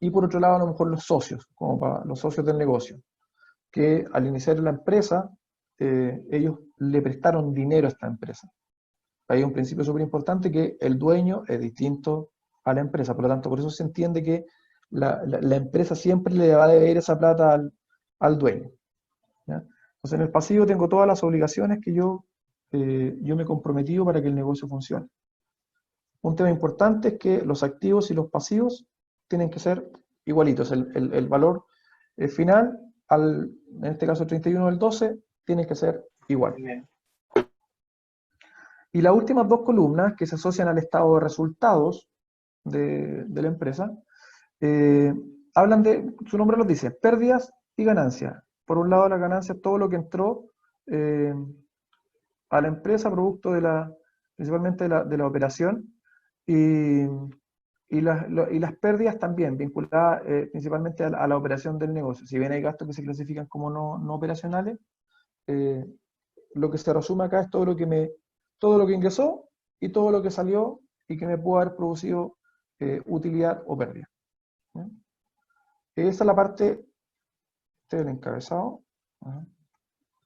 y por otro lado a lo mejor los socios, como para los socios del negocio, que al iniciar la empresa, ellos le prestaron dinero a esta empresa. Hay un principio súper importante que el dueño es distinto a la empresa, por lo tanto, por eso se entiende que la empresa siempre le va a deber esa plata al dueño, ¿ya? Entonces en el pasivo tengo todas las obligaciones que yo me he comprometido para que el negocio funcione. Un tema importante es que los activos y los pasivos tienen que ser igualitos. El valor final, en este caso el 31 del 12, tiene que ser igual. Y las últimas dos columnas que se asocian al estado de resultados de la empresa, hablan de, su nombre lo dice, pérdidas y ganancias. Por un lado, las ganancias, todo lo que entró a la empresa, producto principalmente de la operación, y las pérdidas también, vinculadas principalmente a la operación del negocio. Si bien hay gastos que se clasifican como no operacionales, lo que se resume acá es todo lo que ingresó y todo lo que salió y que me pudo haber producido utilidad o pérdida. ¿Bien? Esa es la parte, este es el encabezado. Ajá.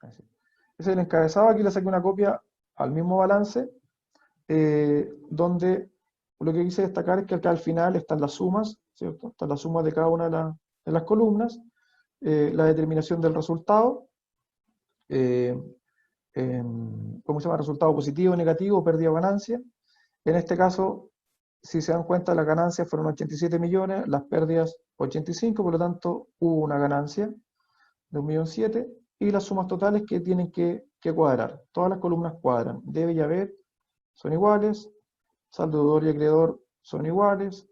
Ese es el encabezado, aquí le saqué una copia al mismo balance, donde lo que quise destacar es que acá al final están las sumas, ¿cierto? Están las sumas de cada una de las columnas, la determinación del resultado, ¿cómo se llama? Resultado positivo, negativo, pérdida o ganancia. En este caso, si se dan cuenta, las ganancias fueron 87 millones, las pérdidas 85, por lo tanto hubo una ganancia de 1.700.000, y las sumas totales que tienen que cuadrar. Todas las columnas cuadran. Debe y haber son iguales, saldo deudor y acreedor son iguales,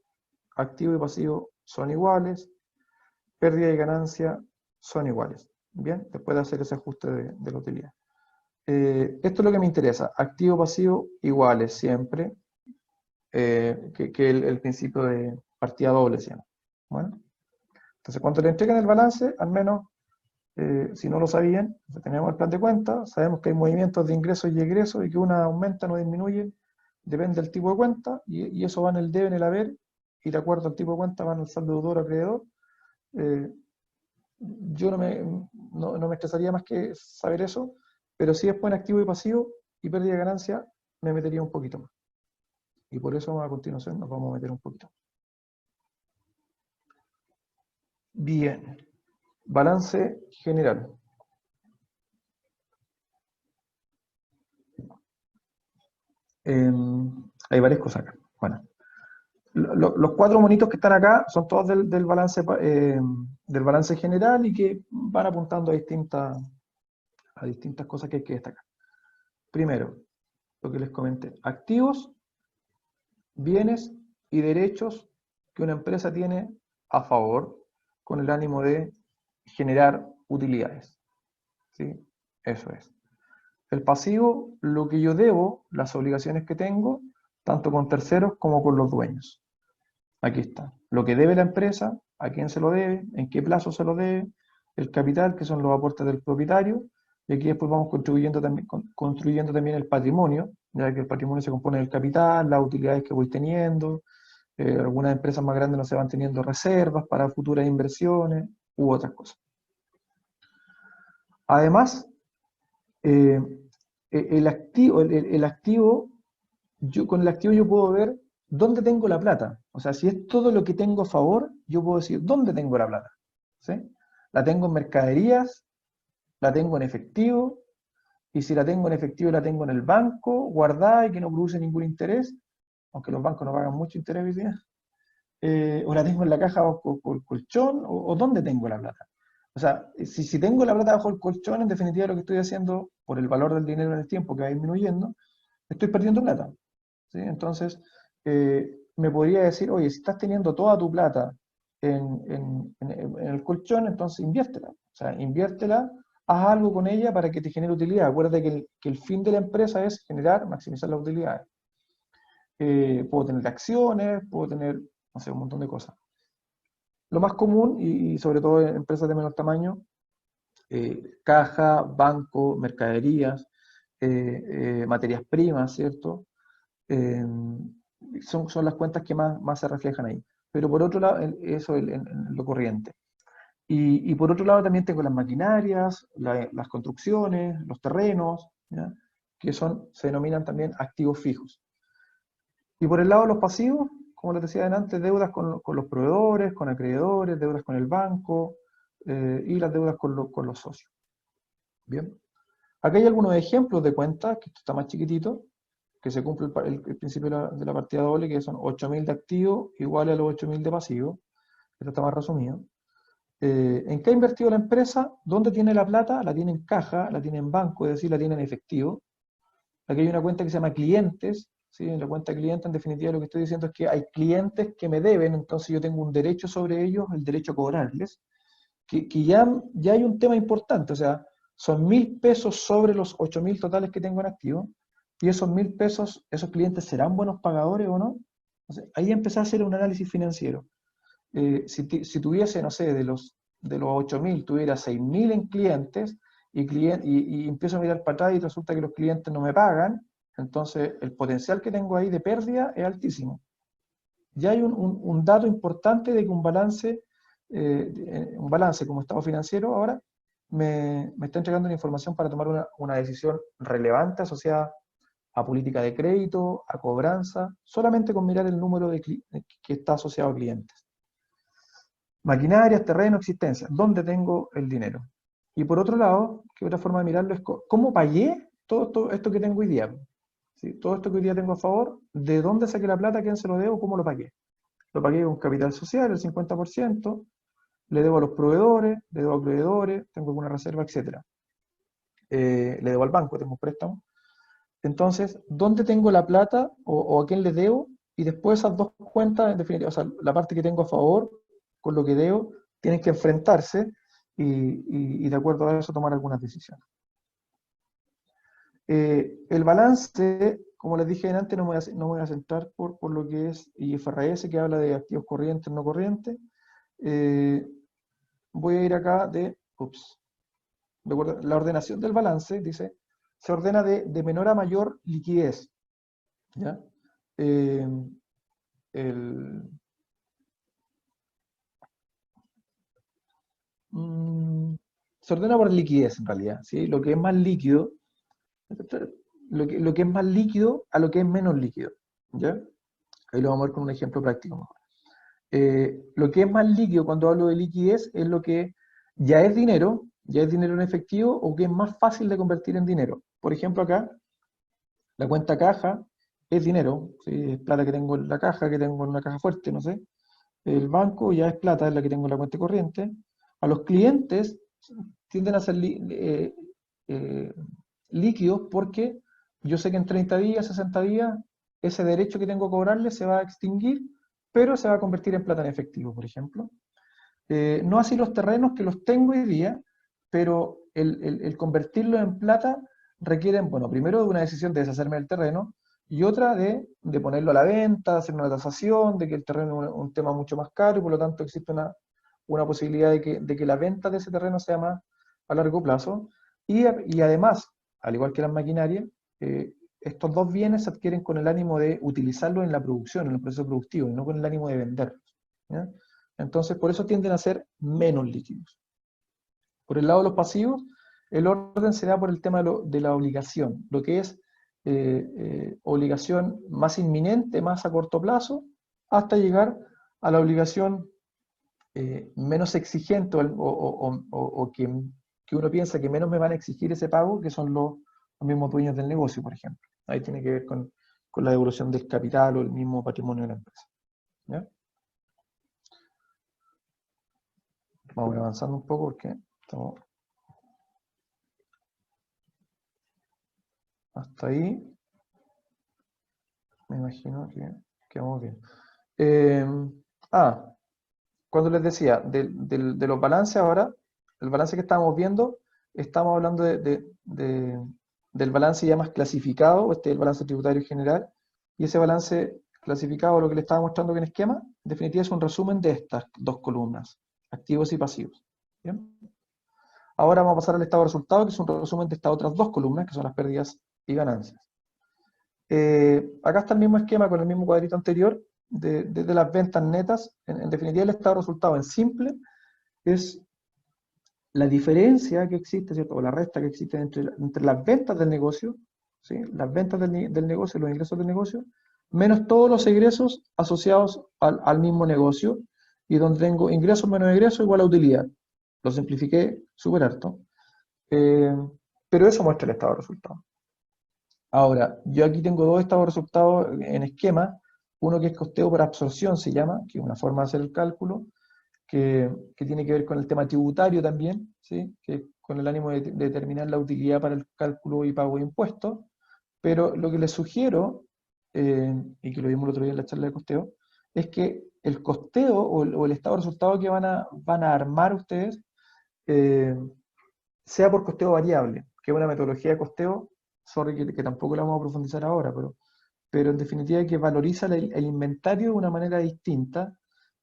activo y pasivo son iguales, pérdida y ganancia son iguales. Bien, después de hacer ese ajuste de la utilidad. Esto es lo que me interesa. Activo, pasivo, iguales siempre. Que el principio de partida doble se llama. Bueno, entonces cuando le entreguen el balance, al menos, si no lo sabían, tenemos el plan de cuenta, sabemos que hay movimientos de ingresos y egresos y que una aumenta o disminuye, depende del tipo de cuenta, y eso va en el debe, en el haber, y de acuerdo al tipo de cuenta va en el saldo deudor o acreedor. Yo no me estresaría más que saber eso, pero si después en activo y pasivo y pérdida de ganancia, me metería un poquito más. Y por eso a continuación nos vamos a meter un poquito. Bien. Balance general. Hay varias cosas acá. Bueno, los cuatro monitos que están acá son todos del balance general y que van apuntando a distintas cosas que hay que destacar. Primero, lo que les comenté. Activos, bienes y derechos que una empresa tiene a favor con el ánimo de generar utilidades. ¿Sí? Eso es. El pasivo, lo que yo debo, las obligaciones que tengo, tanto con terceros como con los dueños. Aquí está. Lo que debe la empresa, a quién se lo debe, en qué plazo se lo debe, el capital, que son los aportes del propietario, y aquí después vamos construyendo también el patrimonio, ya que el patrimonio se compone del capital, las utilidades que voy teniendo, algunas empresas más grandes no se van teniendo reservas para futuras inversiones, u otras cosas. Además, el activo, con el activo yo puedo ver dónde tengo la plata. O sea, si es todo lo que tengo a favor, yo puedo decir dónde tengo la plata. ¿Sí? La tengo en mercaderías, la tengo en efectivo, y si la tengo en efectivo la tengo en el banco, guardada y que no produce ningún interés, aunque los bancos no pagan mucho interés hoy día, o la tengo en la caja bajo el colchón, o dónde tengo la plata. O sea, si tengo la plata bajo el colchón, en definitiva lo que estoy haciendo, por el valor del dinero en el tiempo que va disminuyendo, estoy perdiendo plata. ¿Sí? Entonces, me podría decir, oye, si estás teniendo toda tu plata en el colchón, entonces inviértela. O sea, inviértela, haz algo con ella para que te genere utilidad. Acuérdate que el fin de la empresa es generar, maximizar las utilidades. Puedo tener acciones, puedo tener, no sé, un montón de cosas. Lo más común, y sobre todo en empresas de menor tamaño, caja, banco, mercaderías, materias primas, ¿cierto? Son las cuentas que más se reflejan ahí. Pero por otro lado, eso en lo corriente. Y por otro lado también tengo las maquinarias, las construcciones, los terrenos, ¿ya? Que se denominan también activos fijos. Y por el lado de los pasivos, como les decía antes, deudas con los proveedores, con acreedores, deudas con el banco, y las deudas con los socios. Bien. Acá hay algunos ejemplos de cuentas, que esto está más chiquitito, que se cumple el principio de la partida doble, que son 8.000 de activos iguales a los 8.000 de pasivos. Esto está más resumido. ¿En qué ha invertido la empresa? ¿Dónde tiene la plata? La tiene en caja, la tiene en banco, es decir, la tiene en efectivo. Aquí hay una cuenta que se llama clientes. ¿Sí? En la cuenta cliente, en definitiva, lo que estoy diciendo es que hay clientes que me deben, entonces yo tengo un derecho sobre ellos, el derecho a cobrarles, que ya hay un tema importante, o sea, son 1.000 pesos sobre los 8.000 totales que tengo en activo, y esos 1.000 pesos, ¿esos clientes serán buenos pagadores o no? Entonces, ahí empecé a hacer un análisis financiero. Si tuviese, no sé, de los 8.000, tuviera 6.000 en clientes, y empiezo a mirar para atrás y resulta que los clientes no me pagan, entonces el potencial que tengo ahí de pérdida es altísimo. Ya hay un dato importante de que un balance como estado financiero ahora me está entregando la información para tomar una decisión relevante asociada a política de crédito, a cobranza, solamente con mirar el número que está asociado a clientes. Maquinarias, terreno, existencia, ¿dónde tengo el dinero? Y por otro lado, que otra forma de mirarlo es cómo pagué todo esto que tengo hoy día. ¿Sí? Todo esto que hoy día tengo a favor, ¿de dónde saqué la plata? ¿A quién se lo debo? ¿Cómo lo pagué? Lo pagué con capital social, el 50%, le debo a los proveedores, le debo a acreedores, tengo alguna reserva, etc. Le debo al banco, tengo un préstamo. Entonces, ¿dónde tengo la plata o a quién le debo? Y después esas dos cuentas, en definitiva, o sea, la parte que tengo a favor con lo que debo, tienen que enfrentarse y de acuerdo a eso tomar algunas decisiones. El balance, como les dije antes, no me voy a centrar por lo que es IFRS, que habla de activos corrientes, no corrientes. Voy a ir acá de acuerdo, la ordenación del balance, dice, se ordena de menor a mayor liquidez. ¿Ya? Se ordena por liquidez en realidad, ¿sí? Lo que es más líquido, lo que es más líquido a lo que es menos líquido. ¿Ya? Ahí lo vamos a ver con un ejemplo práctico mejor. Lo que es más líquido cuando hablo de liquidez es lo que ya es dinero en efectivo o que es más fácil de convertir en dinero. Por ejemplo acá, la cuenta caja es dinero, ¿sí? Es plata que tengo en la caja, que tengo en una caja fuerte, no sé. El banco ya es plata, es la que tengo en la cuenta corriente. A los clientes tienden a ser líquidos porque yo sé que en 30 días, 60 días, ese derecho que tengo a cobrarle se va a extinguir, pero se va a convertir en plata en efectivo, por ejemplo. No así los terrenos que los tengo hoy día, pero el convertirlos en plata requieren, bueno, primero de una decisión de deshacerme del terreno y otra de ponerlo a la venta, hacer una tasación, de que el terreno es un tema mucho más caro y por lo tanto existe una posibilidad de que la venta de ese terreno sea más a largo plazo. Y además, al igual que las maquinarias, estos dos bienes se adquieren con el ánimo de utilizarlos en la producción, en el proceso productivo, y no con el ánimo de venderlos. ¿Ya? Entonces, por eso tienden a ser menos líquidos. Por el lado de los pasivos, el orden se da por el tema de la obligación, lo que es obligación más inminente, más a corto plazo, hasta llegar a la obligación menos exigente o que uno piensa que menos me van a exigir ese pago, que son los mismos dueños del negocio, por ejemplo. Ahí tiene que ver con la devolución del capital o el mismo patrimonio de la empresa. ¿Ya? Vamos avanzando un poco porque estamos hasta ahí. Me imagino que vamos bien. Cuando les decía de los balances ahora, el balance que estábamos viendo, estamos hablando del balance ya más clasificado, el balance tributario general, y ese balance clasificado, lo que le estaba mostrando en esquema, en definitiva es un resumen de estas dos columnas, activos y pasivos. ¿Bien? Ahora vamos a pasar al estado de resultados, que es un resumen de estas otras dos columnas, que son las pérdidas y ganancias. Acá está el mismo esquema con el mismo cuadrito anterior, de las ventas netas. En definitiva, el estado de resultados en simple es la diferencia que existe, ¿cierto? O la resta que existe entre las ventas del negocio, ¿sí? Las ventas del negocio, los ingresos del negocio, menos todos los egresos asociados al mismo negocio, y donde tengo ingresos menos egresos igual a utilidad. Lo simplifiqué súper harto, pero eso muestra el estado de resultados. Ahora, yo aquí tengo dos estados de resultados en esquema, uno que es costeo por absorción, se llama, que es una forma de hacer el cálculo, que tiene que ver con el tema tributario también, ¿sí? Que con el ánimo de determinar la utilidad para el cálculo y pago de impuestos, pero lo que les sugiero, y que lo vimos el otro día en la charla de costeo, es que el costeo o el estado de resultado que van a armar ustedes sea por costeo variable, que es una metodología de costeo, sorry que tampoco la vamos a profundizar ahora, pero en definitiva que valoriza el inventario de una manera distinta,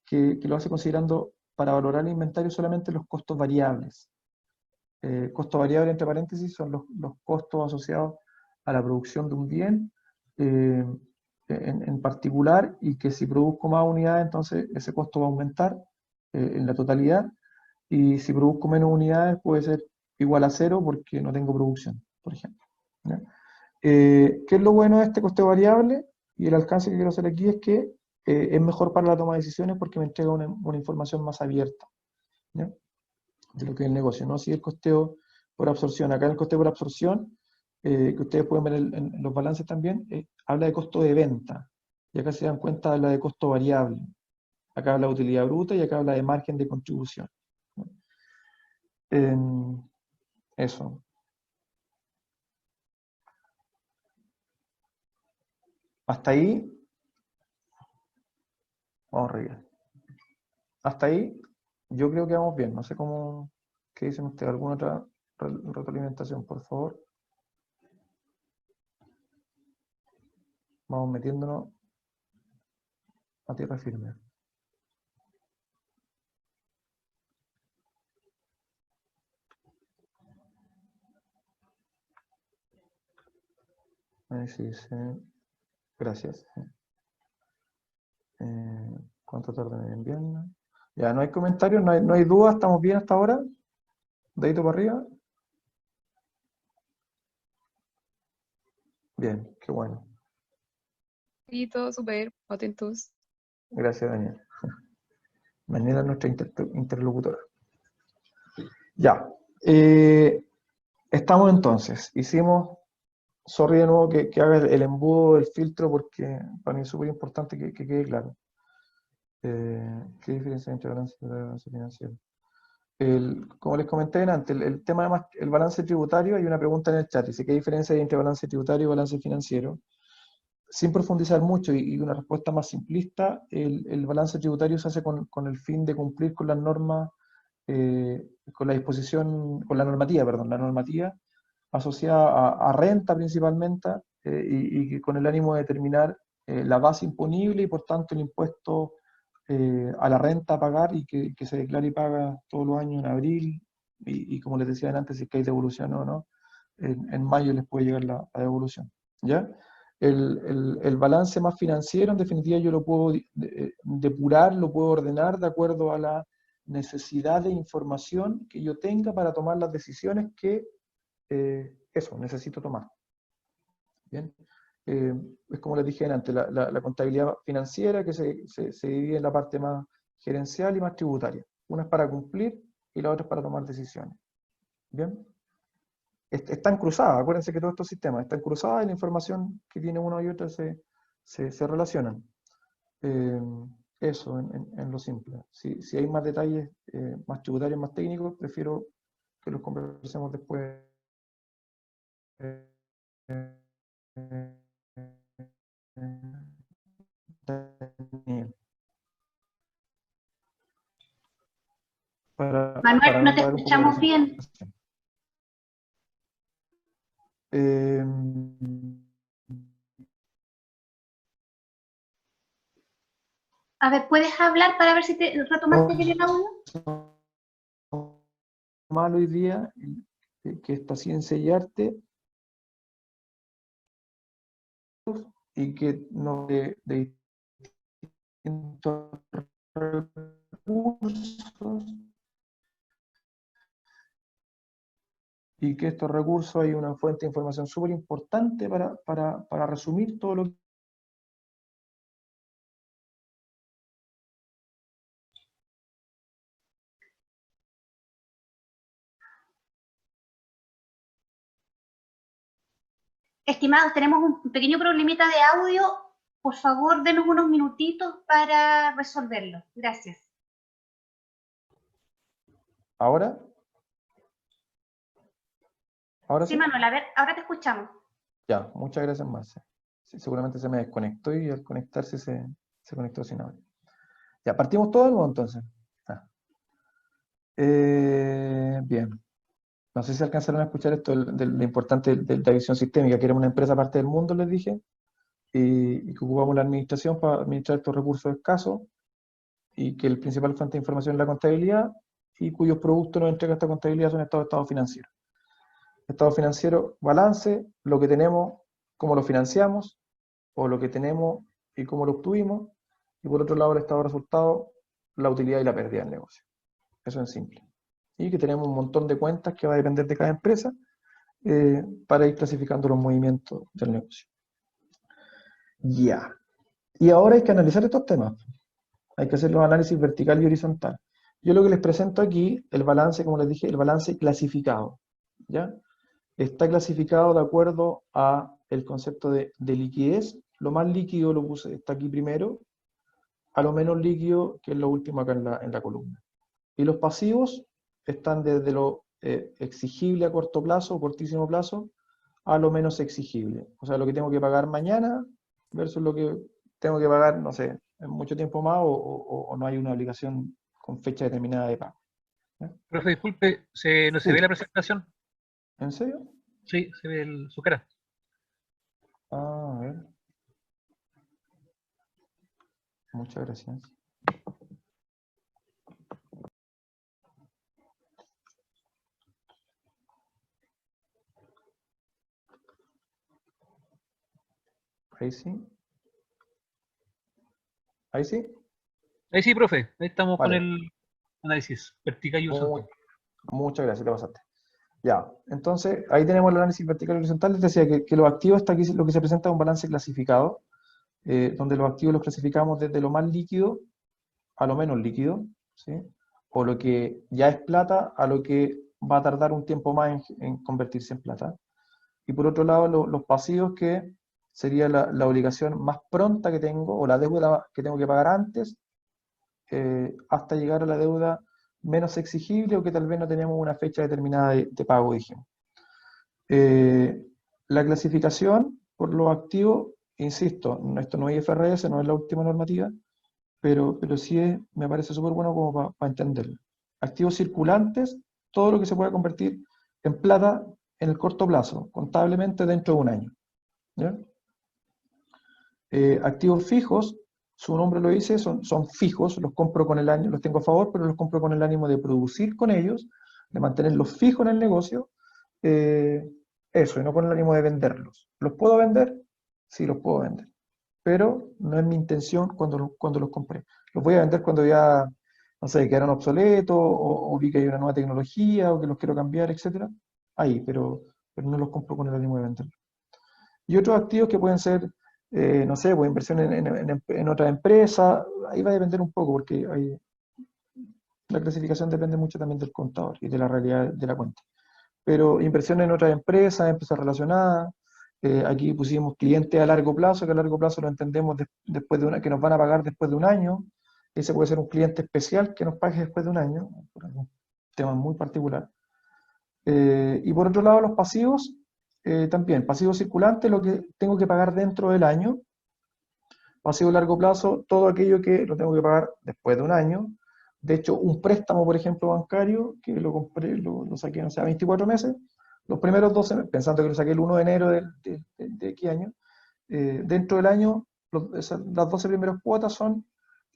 que lo hace considerando para valorar el inventario solamente los costos variables. Costo variable, entre paréntesis, son los costos asociados a la producción de un bien en particular, y que si produzco más unidades, entonces ese costo va a aumentar en la totalidad, y si produzco menos unidades puede ser igual a cero porque no tengo producción, por ejemplo. ¿Ya? ¿Qué es lo bueno de este coste variable? Y el alcance que quiero hacer aquí es que es mejor para la toma de decisiones porque me entrega una información más abierta, ¿ya? De lo que es el negocio, no si el costeo por absorción. Acá en el costeo por absorción, que ustedes pueden ver en los balances también, habla de costo de venta, y acá se dan cuenta habla de costo variable. Acá habla de utilidad bruta y acá habla de margen de contribución. Eso. Hasta ahí, vamos arriba. Hasta ahí, yo creo que vamos bien. No sé cómo, ¿qué dicen ustedes? ¿Alguna otra retroalimentación, por favor? Vamos metiéndonos a tierra firme. Sí, sí. Gracias. ¿Cuánto tardan en enviarme? Ya, no hay comentarios, no hay dudas, estamos bien hasta ahora. Dedito para arriba. Bien, qué bueno. Y todo súper, atentos. Gracias, Daniel. Daniela es nuestra interlocutora. Ya. Estamos entonces. Hicimos, sorry de nuevo que haga el embudo del filtro porque para mí es súper importante que quede claro. ¿Qué diferencia hay entre balance y balance financiero? Como les comenté antes, el tema el balance tributario, hay una pregunta en el chat, dice ¿qué diferencia hay entre balance tributario y balance financiero? Sin profundizar mucho y una respuesta más simplista, el balance tributario se hace con el fin de cumplir con las normas, con la disposición, con la normativa, perdón, la normativa asociada a renta principalmente, y con el ánimo de determinar la base imponible y por tanto el impuesto a la renta a pagar y que se declara y paga todos los años en abril, y como les decía antes, si es que hay devolución o no, en mayo les puede llegar la devolución. ¿Ya? El balance más financiero, en definitiva, yo lo puedo depurar, lo puedo ordenar de acuerdo a la necesidad de información que yo tenga para tomar las decisiones que eso necesito tomar. Bien. Es como les dije antes, la contabilidad financiera que se divide en la parte más gerencial y más tributaria. Una es para cumplir y la otra es para tomar decisiones. Bien. Están cruzadas, acuérdense que todos estos sistemas están cruzadas y la información que tiene uno y otro se relacionan. Eso en lo simple. Si hay más detalles, más tributarios, más técnicos, prefiero que los conversemos después. Daniel. Manuel, no te dar un poco de escuchamos bien. A ver, ¿puedes hablar para ver si te retomaste bien el audio? Mal hoy día, que esta ciencia y arte, y que no de distintos recursos, y que estos recursos hay una fuente de información súper importante para resumir todo lo que... Estimados, tenemos un pequeño problemita de audio. Por favor, denos unos minutitos para resolverlo. Gracias. ¿Ahora? ¿Ahora Sí, sí? Manuel, a ver, ahora te escuchamos. Ya, muchas gracias, Marce. Sí, seguramente se me desconectó y al conectarse se conectó sin audio. Ya, partimos todo de nuevo entonces. Bien. No sé si alcanzaron a escuchar esto de lo importante de la visión sistémica, que era una empresa aparte del mundo, les dije, y que ocupamos la administración para administrar estos recursos escasos, y que el principal fuente de información es la contabilidad, y cuyos productos nos entrega esta contabilidad son estados financieros. Estado financiero, balance, lo que tenemos, cómo lo financiamos, o lo que tenemos y cómo lo obtuvimos, y por otro lado el estado de resultado, la utilidad y la pérdida del negocio. Eso es simple. Y que tenemos un montón de cuentas que va a depender de cada empresa para ir clasificando los movimientos del negocio. Ya. Y ahora hay que analizar estos temas. Hay que hacer los análisis vertical y horizontal. Yo lo que les presento aquí, el balance, como les dije, el balance clasificado. ¿Ya? Está clasificado de acuerdo a el concepto de liquidez. Lo más líquido lo puse, está aquí primero, a lo menos líquido, que es lo último acá en la columna. Y los pasivos están desde lo exigible a corto plazo, cortísimo plazo, a lo menos exigible. O sea, lo que tengo que pagar mañana versus lo que tengo que pagar, no sé, en mucho tiempo más o no hay una obligación con fecha determinada de pago. Profe, disculpe, ¿no se Sí. ve la presentación? ¿En serio? Sí, se ve su cara. Ah, a ver. Muchas gracias. Ahí sí. Ahí sí. Ahí sí, profe, ahí estamos con Vale. el análisis vertical y horizontal. Muchas gracias, te pasaste. Ya, entonces ahí tenemos el análisis vertical y horizontal. Les decía que los activos, está aquí lo que se presenta es un balance clasificado, donde los activos los clasificamos desde lo más líquido a lo menos líquido, ¿sí? O lo que ya es plata a lo que va a tardar un tiempo más en convertirse en plata. Y por otro lado, los pasivos, que sería la obligación más pronta que tengo, o la deuda que tengo que pagar antes, hasta llegar a la deuda menos exigible o que tal vez no tenemos una fecha determinada de pago, dijimos. La clasificación por los activos, insisto, esto no es IFRS, no es la última normativa, pero sí me parece súper bueno como para entenderlo. Activos circulantes, todo lo que se pueda convertir en plata en el corto plazo, contablemente dentro de un año. ¿Ya? Activos fijos, su nombre lo dice, son fijos, los compro con el año, los tengo a favor, pero los compro con el ánimo de producir con ellos, de mantenerlos fijos en el negocio, eso, y no con el ánimo de venderlos. ¿Los puedo vender? Sí, los puedo vender, pero no es mi intención cuando los compré. Los voy a vender cuando ya, no sé, quedaron obsoletos, o vi que hay una nueva tecnología, o que los quiero cambiar, etc. Ahí, pero no los compro con el ánimo de venderlos. Y otros activos que pueden ser, no sé, pues inversión en otra empresa, ahí va a depender un poco, porque la clasificación depende mucho también del contador y de la realidad de la cuenta. Pero inversión en otras empresas relacionadas, aquí pusimos clientes a largo plazo, que a largo plazo lo entendemos después de que nos van a pagar después de un año. Ese puede ser un cliente especial que nos pague después de un año, por algún tema muy particular. Y por otro lado, los pasivos, también, pasivo circulante, lo que tengo que pagar dentro del año. Pasivo a largo plazo, todo aquello que lo tengo que pagar después de un año. De hecho, un préstamo, por ejemplo, bancario, que lo compré, lo saqué, no sé, a 24 meses, los primeros 12 meses, pensando que lo saqué el 1 de enero de qué año, dentro del año, las 12 primeras cuotas son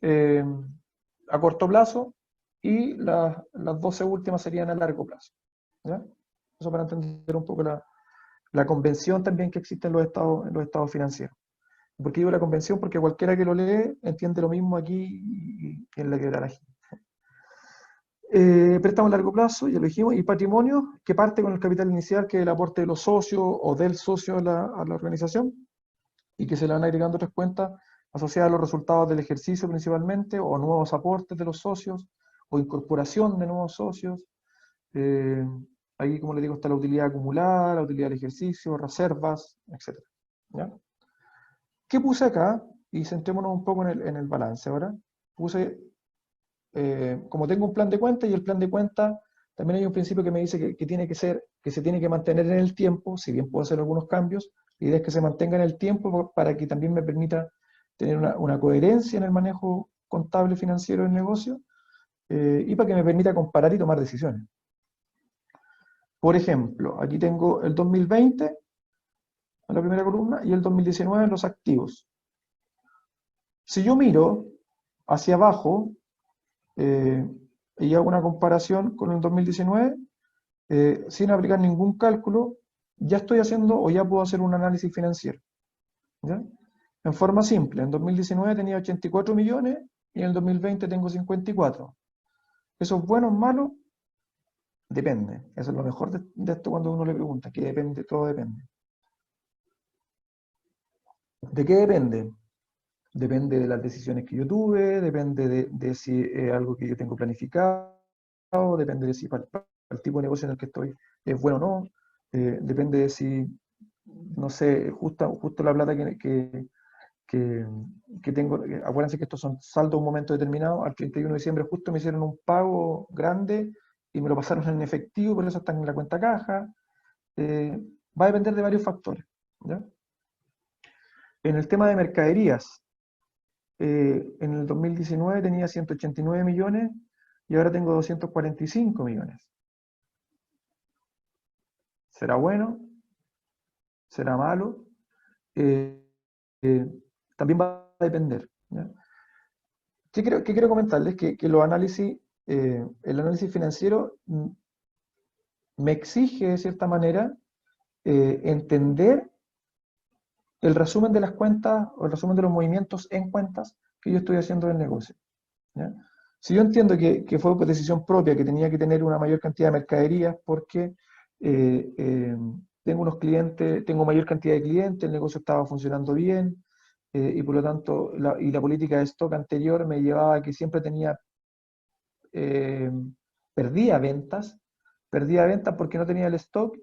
a corto plazo, y las 12 últimas serían a largo plazo. ¿Ya? Eso para entender un poco la convención también que existe en los estados financieros. ¿Por qué digo la convención? Porque cualquiera que lo lee entiende lo mismo aquí y en la quebrada. Préstamo a largo plazo, ya lo dijimos, y patrimonio, que parte con el capital inicial, que es el aporte de los socios o del socio a la organización, y que se le van agregando otras cuentas asociadas a los resultados del ejercicio principalmente, o nuevos aportes de los socios, o incorporación de nuevos socios. Ahí, como les digo, está la utilidad acumulada, la utilidad del ejercicio, reservas, etc. ¿Ya? ¿Qué puse acá? Y centrémonos un poco en el balance ahora. Puse, como tengo un plan de cuenta, y el plan de cuenta también hay un principio que me dice que tiene que ser, que se tiene que mantener en el tiempo, si bien puedo hacer algunos cambios, la idea es que se mantenga en el tiempo para que también me permita tener una coherencia en el manejo contable financiero del negocio, y para que me permita comparar y tomar decisiones. Por ejemplo, aquí tengo el 2020 en la primera columna y el 2019 en los activos. Si yo miro hacia abajo, y hago una comparación con el 2019, sin aplicar ningún cálculo, ya estoy haciendo o ya puedo hacer un análisis financiero. ¿Ya? En forma simple, en 2019 tenía 84 millones y en el 2020 tengo 54. ¿Eso es bueno o malo? Depende. Eso es lo mejor de esto cuando uno le pregunta, que depende, todo depende. ¿De qué depende? Depende de las decisiones que yo tuve, depende de si es algo que yo tengo planificado, depende de si para el tipo de negocio en el que estoy es bueno o no, depende de si, no sé, justo la plata que tengo, acuérdense que estos son saldos a un momento determinado, al 31 de diciembre justo me hicieron un pago grande y me lo pasaron en efectivo, por eso están en la cuenta caja, va a depender de varios factores. ¿Ya? En el tema de mercaderías, en el 2019 tenía 189 millones y ahora tengo 245 millones. ¿Será bueno? ¿Será malo? También va a depender. ¿Ya? ¿Qué quiero comentarles? Que los análisis, el análisis financiero me exige, de cierta manera, entender el resumen de las cuentas o el resumen de los movimientos en cuentas que yo estoy haciendo del negocio. ¿Ya? Si yo entiendo que fue por decisión propia, que tenía que tener una mayor cantidad de mercaderías porque tengo unos clientes, tengo mayor cantidad de clientes, el negocio estaba funcionando bien, y por lo tanto, la política de stock anterior me llevaba a que siempre perdía ventas porque no tenía el stock,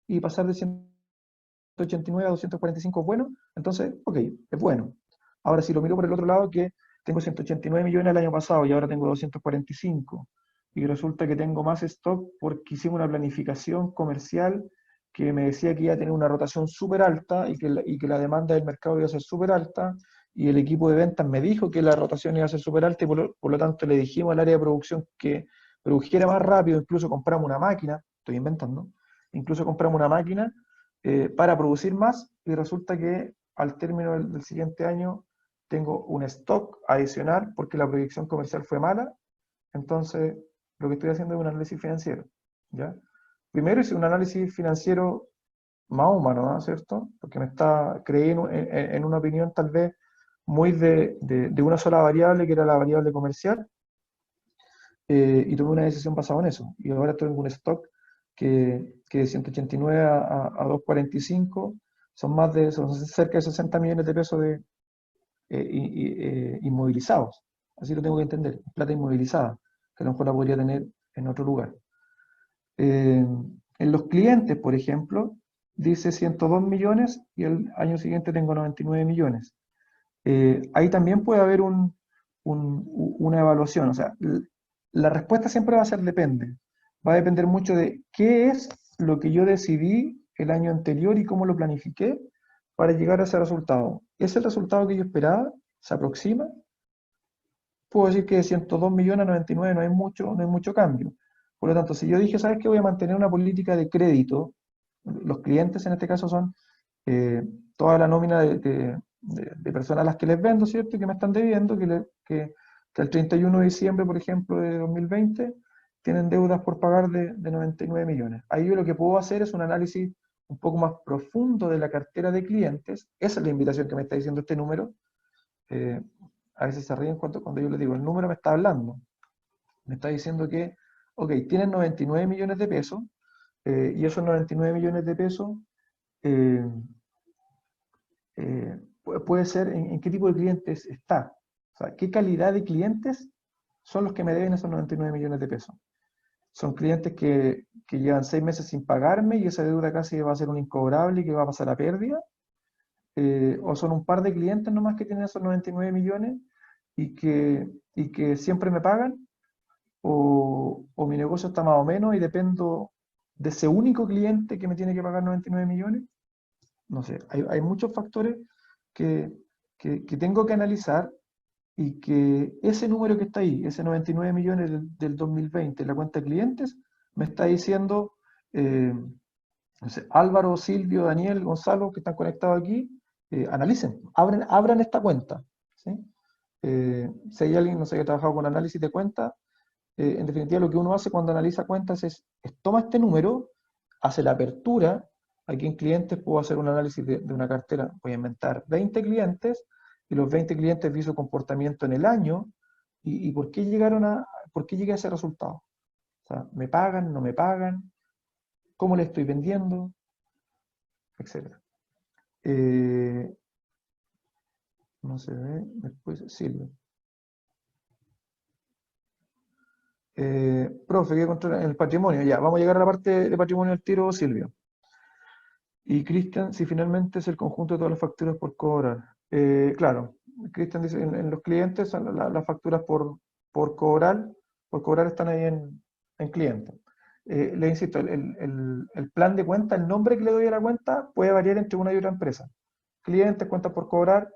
y pasar de 189 a 245 es bueno, entonces, ok, es bueno. Ahora, si lo miro por el otro lado, que tengo 189 millones el año pasado y ahora tengo 245, y resulta que tengo más stock porque hicimos una planificación comercial que me decía que iba a tener una rotación súper alta y que la demanda del mercado iba a ser súper alta, y el equipo de ventas me dijo que la rotación iba a ser súper alta, y por lo tanto le dijimos al área de producción que produjera más rápido, incluso compramos una máquina, estoy inventando, incluso compramos una máquina para producir más, y resulta que al término del siguiente año tengo un stock adicional porque la proyección comercial fue mala. Entonces lo que estoy haciendo es un análisis financiero. ¿Ya? Primero hice un análisis financiero más humano, ¿no? ¿Cierto? Porque creí en una opinión tal vez muy de una sola variable, que era la variable comercial, y tomé una decisión basada en eso. Y ahora tengo un stock que de 189 a 245 son cerca de 60 millones de pesos inmovilizados. Así lo tengo que entender, plata inmovilizada, que a lo mejor la podría tener en otro lugar. En los clientes, por ejemplo, dice 102 millones y el año siguiente tengo 99 millones. Ahí también puede haber una evaluación, o sea, la respuesta siempre va a ser depende. Va a depender mucho de qué es lo que yo decidí el año anterior y cómo lo planifiqué para llegar a ese resultado. ¿Es el resultado que yo esperaba? ¿Se aproxima? Puedo decir que de 102 millones a 99 no hay mucho cambio. Por lo tanto, si yo dije, ¿sabes qué? Voy a mantener una política de crédito, los clientes en este caso son toda la nómina de personas a las que les vendo, ¿cierto? Y que me están debiendo, que el 31 de diciembre, por ejemplo, de 2020, tienen deudas por pagar de 99 millones. Ahí yo lo que puedo hacer es un análisis un poco más profundo de la cartera de clientes. Esa es la invitación que me está diciendo este número. A veces se ríen cuando yo les digo, el número me está hablando. Me está diciendo que, ok, tienen 99 millones de pesos, y esos 99 millones de pesos puede ser en qué tipo de clientes está. O sea, qué calidad de clientes son los que me deben esos 99 millones de pesos. Son clientes que llevan 6 meses sin pagarme y esa deuda casi va a ser un incobrable y que va a pasar a pérdida. O son un par de clientes nomás que tienen esos 99 millones y que siempre me pagan, o mi negocio está más o menos y dependo de ese único cliente que me tiene que pagar 99 millones. No sé, hay muchos factores que tengo que analizar, y que ese número que está ahí, ese 99 millones del 2020, la cuenta de clientes, me está diciendo, no sé, Álvaro, Silvio, Daniel, Gonzalo, que están conectados aquí, analicen, abran esta cuenta. ¿Sí? Si hay alguien, no sé, que ha trabajado con análisis de cuenta, en definitiva lo que uno hace cuando analiza cuentas es toma este número, hace la apertura. Aquí en clientes puedo hacer un análisis de una cartera, voy a inventar 20 clientes, y los 20 clientes vi su comportamiento en el año, y por qué por qué llegué a ese resultado. O sea, ¿me pagan, no me pagan? ¿Cómo le estoy vendiendo? Etcétera. No se ve, después Silvio. Profe, ¿qué controla en el patrimonio? Ya, vamos a llegar a la parte de patrimonio al tiro, Silvio. Y Cristian, si finalmente es el conjunto de todas las facturas por cobrar. Claro, Cristian dice, en los clientes las facturas por cobrar están ahí en cliente. Le insisto, el plan de cuenta, el nombre que le doy a la cuenta puede variar entre una y otra empresa. Clientes, cuentas por cobrar,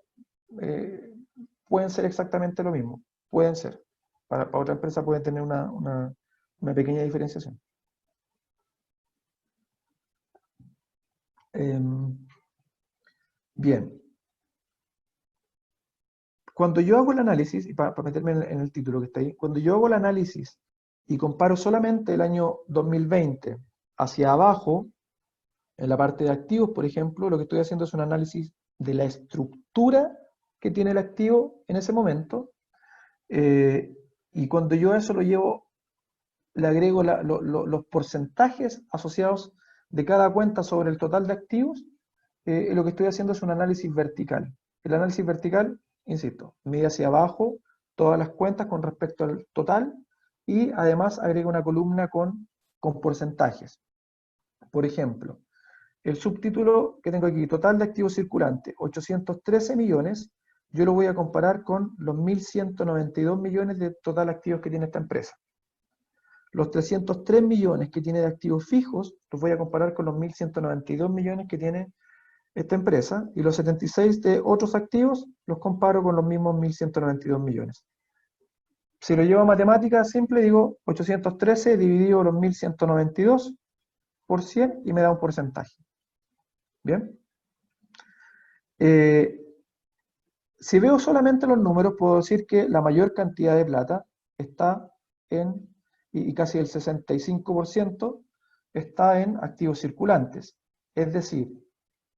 pueden ser exactamente lo mismo, pueden ser. Para otra empresa pueden tener una pequeña diferenciación. Bien. Cuando yo hago el análisis, y para meterme en el título que está ahí, cuando yo hago el análisis y comparo solamente el año 2020 hacia abajo, en la parte de activos, por ejemplo, lo que estoy haciendo es un análisis de la estructura que tiene el activo en ese momento, y cuando yo a eso lo llevo, le agrego los porcentajes asociados de cada cuenta sobre el total de activos, lo que estoy haciendo es un análisis vertical. El análisis vertical, insisto, mide hacia abajo todas las cuentas con respecto al total, y además agrega una columna con porcentajes. Por ejemplo, el subtítulo que tengo aquí, total de activos circulantes, 813 millones, yo lo voy a comparar con los 1.192 millones de total activos que tiene esta empresa. Los 303 millones que tiene de activos fijos, los voy a comparar con los 1.192 millones que tiene esta empresa, y los 76 de otros activos los comparo con los mismos 1.192 millones. Si lo llevo a matemática simple, digo 813 dividido los 1.192 por 100 y me da un porcentaje. ¿Bien? Si veo solamente los números, puedo decir que la mayor cantidad de plata está y casi el 65% está en activos circulantes. Es decir,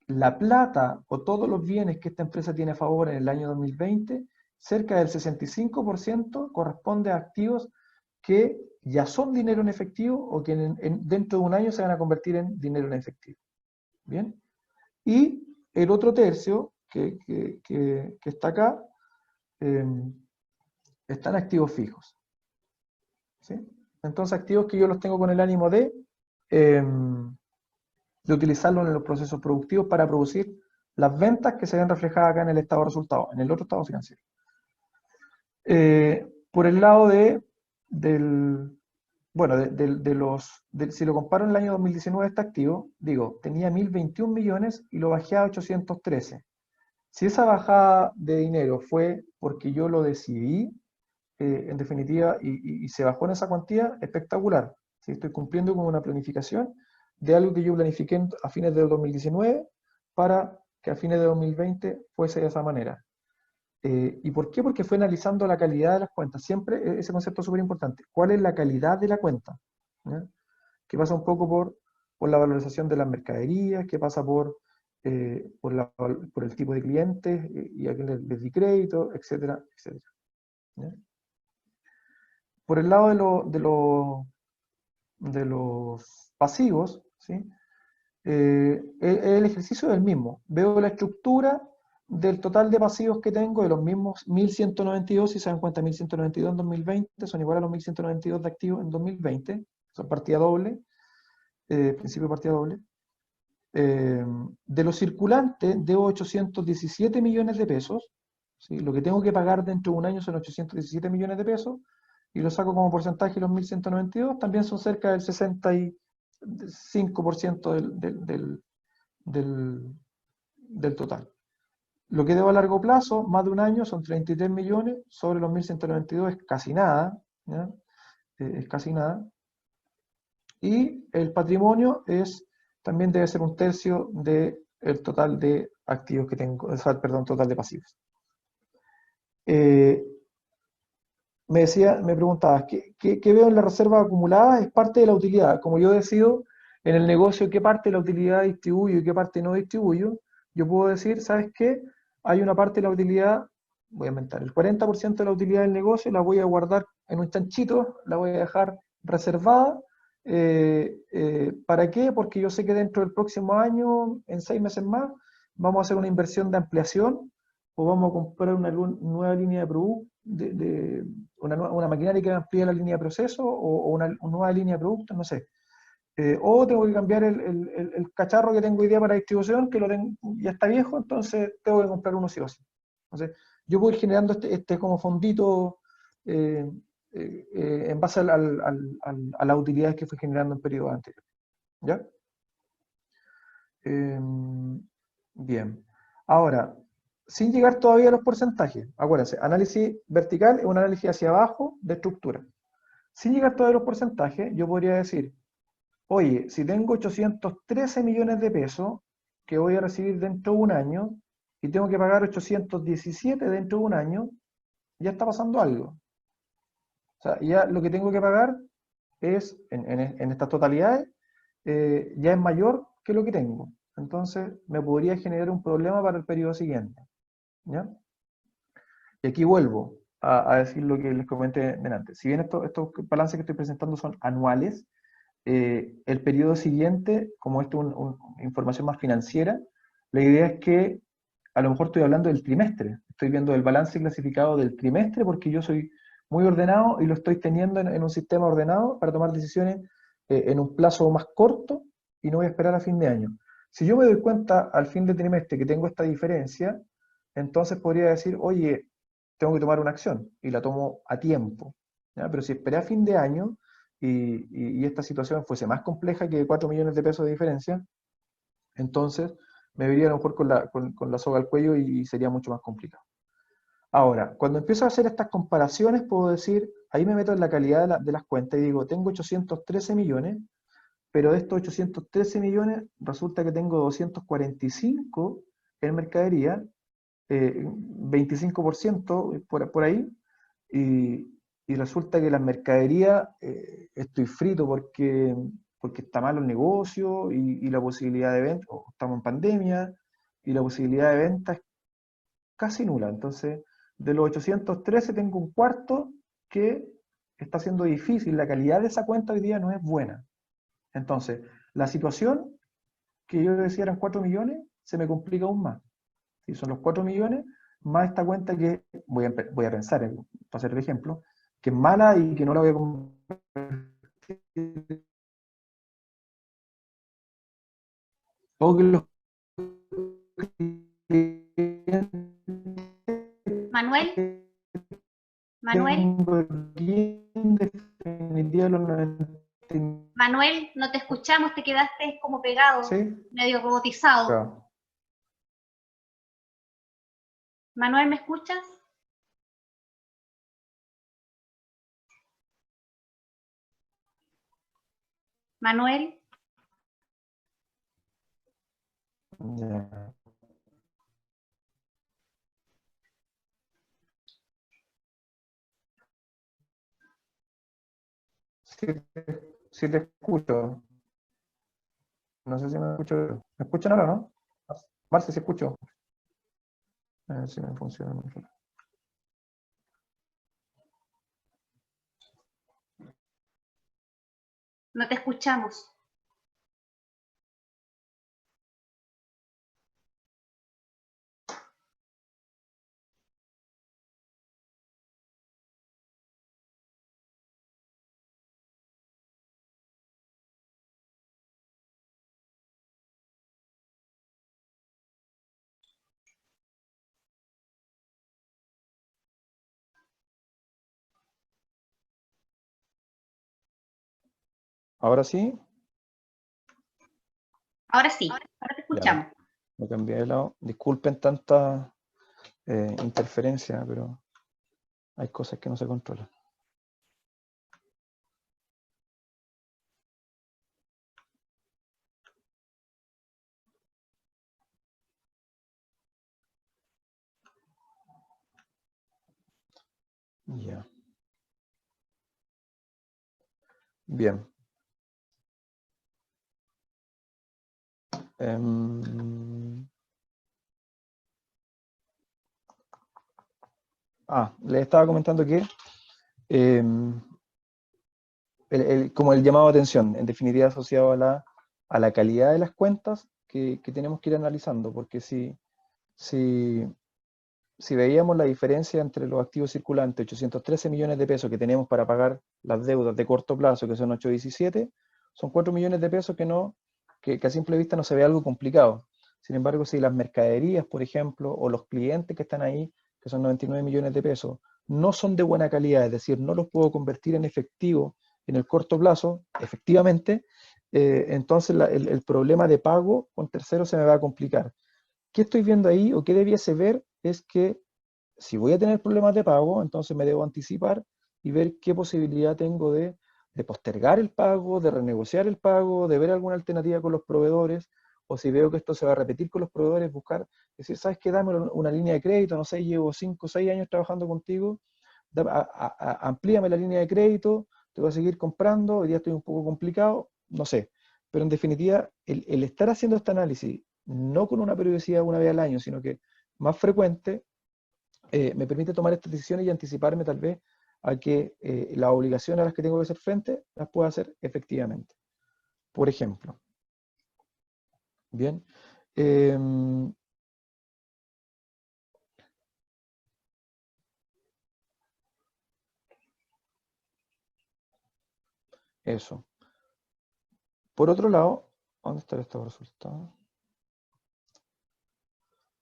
la plata o todos los bienes que esta empresa tiene a favor en el año 2020, cerca del 65% corresponde a activos que ya son dinero en efectivo o que dentro de un año se van a convertir en dinero en efectivo. ¿Bien? Y el otro tercio que está acá están activos fijos. ¿Sí? Entonces, activos que yo los tengo con el ánimo de utilizarlos en los procesos productivos para producir las ventas que se ven reflejadas acá en el estado de resultados, en el otro estado financiero. Por el lado si lo comparo en el año 2019 este activo, digo, tenía 1.021 millones y lo bajé a 813. Si esa bajada de dinero fue porque yo lo decidí, en definitiva, y se bajó en esa cuantía, espectacular. ¿Sí? Estoy cumpliendo con una planificación de algo que yo planifiqué a fines de 2019 para que a fines de 2020 fuese de esa manera. ¿Y por qué? Porque fue analizando la calidad de las cuentas. Siempre ese concepto es súper importante. ¿Cuál es la calidad de la cuenta? ¿Ya? Que pasa un poco por la valorización de las mercaderías, que pasa por el tipo de clientes, y a quién les di crédito, etcétera, etcétera. ¿Ya? Por el lado de los pasivos, ¿sí? El ejercicio es el mismo. Veo la estructura del total de pasivos que tengo, de los mismos 1.192, si se dan cuenta, 1.192 en 2020, son iguales a los 1.192 de activos en 2020, son partida doble, principio de partida doble. De los circulantes, debo 817 millones de pesos, ¿sí? Lo que tengo que pagar dentro de un año son 817 millones de pesos, y lo saco como porcentaje los 1.192, también son cerca del 65% del total. Lo que debo a largo plazo, más de un año, son 33 millones, sobre los 1.192 es casi nada, ¿ya? Es casi nada. Y el patrimonio también debe ser un tercio del total de activos que tengo, perdón, total de pasivos. me preguntabas, ¿qué veo en la reserva acumulada? Es parte de la utilidad. Como yo decido en el negocio qué parte de la utilidad distribuyo y qué parte no distribuyo, yo puedo decir, ¿sabes qué? Hay una parte de la utilidad, voy a inventar, el 40% de la utilidad del negocio la voy a guardar en un chanchito, la voy a dejar reservada. ¿Para qué? Porque yo sé que dentro del próximo año, en 6 meses más, vamos a hacer una inversión de ampliación o vamos a comprar una nueva línea de producto, una maquinaria que amplíe la línea de proceso o una nueva línea de productos, no sé. O tengo que cambiar el cacharro que tengo hoy día para distribución, que ya está viejo, entonces tengo que comprar uno sí o sí. Entonces, yo voy generando este como fondito eh, en base a las utilidades que fui generando en periodos anteriores. ¿Ya? Bien. Ahora, sin llegar todavía a los porcentajes, acuérdense, análisis vertical es un análisis hacia abajo de estructura. Sin llegar todavía a los porcentajes, yo podría decir, oye, si tengo 813 millones de pesos que voy a recibir dentro de un año y tengo que pagar 817 dentro de un año, ya está pasando algo. O sea, ya lo que tengo que pagar es, en estas totalidades, ya es mayor que lo que tengo. Entonces, me podría generar un problema para el periodo siguiente. ¿Ya? Y aquí vuelvo a decir lo que les comenté delante. Si bien estos balances que estoy presentando son anuales, el periodo siguiente, como esto es información más financiera, la idea es que a lo mejor estoy hablando del trimestre, estoy viendo el balance clasificado del trimestre porque yo soy muy ordenado y lo estoy teniendo en un sistema ordenado para tomar decisiones en un plazo más corto y no voy a esperar a fin de año. Si yo me doy cuenta al fin de trimestre que tengo esta diferencia, entonces podría decir, oye, tengo que tomar una acción y la tomo a tiempo. ¿Ya? Pero si esperé a fin de año y esta situación fuese más compleja que 4 millones de pesos de diferencia, entonces me vería a lo mejor con la soga al cuello y sería mucho más complicado. Ahora, cuando empiezo a hacer estas comparaciones, puedo decir, ahí me meto en la calidad de las cuentas y digo, tengo 813 millones, pero de estos 813 millones resulta que tengo 245 en mercadería, 25% por ahí, y resulta que la mercadería estoy frito porque está malo el negocio y la posibilidad de venta, o estamos en pandemia, y la posibilidad de venta es casi nula. Entonces, de los 813 tengo un cuarto que está siendo difícil, la calidad de esa cuenta hoy día no es buena. Entonces, la situación que yo decía eran 4 millones, se me complica aún más. Si son los 4 millones, más esta cuenta que voy a pensar, para hacer el ejemplo, que es mala y que no la voy a convertir. O que los clientes Manuel, que Manuel, tengo aquí, en definitiva, los 99, Manuel, no te escuchamos, te quedaste como pegado, ¿sí? medio robotizado. Claro. Manuel, ¿me escuchas? Manuel, Ya. Sí, sí te escucho. No sé si me escucho. ¿Me escuchan ahora, no? Marce, sí escucho. A ver si me funciona. no te escuchamos. Ahora sí, Ahora sí, ahora te ya escuchamos. me cambié de lado. Disculpen tanta interferencia, pero hay cosas que no se controlan. Ya. Bien. Les estaba comentando que como el llamado de atención, en definitiva asociado a la calidad de las cuentas que tenemos que ir analizando, porque si veíamos la diferencia entre los activos circulantes, 813 millones de pesos que tenemos para pagar las deudas de corto plazo, que son 817, son 4 millones de pesos que a simple vista no se ve algo complicado. Sin embargo, si las mercaderías, por ejemplo, o los clientes que están ahí, que son 99 millones de pesos, no son de buena calidad, es decir, no los puedo convertir en efectivo en el corto plazo, efectivamente, entonces el problema de pago con terceros se me va a complicar. ¿Qué estoy viendo ahí o qué debiese ver? Es que si voy a tener problemas de pago, entonces me debo anticipar y ver qué posibilidad tengo de postergar el pago, de renegociar el pago, de ver alguna alternativa con los proveedores, o si veo que esto se va a repetir con los proveedores, buscar, decir, ¿sabes qué? Dame una línea de crédito, no sé, llevo 5 o 6 años trabajando contigo, amplíame la línea de crédito, te voy a seguir comprando, hoy día estoy un poco complicado, no sé. Pero en definitiva, el estar haciendo este análisis, no con una periodicidad una vez al año, sino que más frecuente, me permite tomar estas decisiones y anticiparme tal vez a que las obligaciones a las que tengo que hacer frente las pueda hacer efectivamente. Por ejemplo. Bien. Eso. Por otro lado, ¿dónde está el estado de resultados?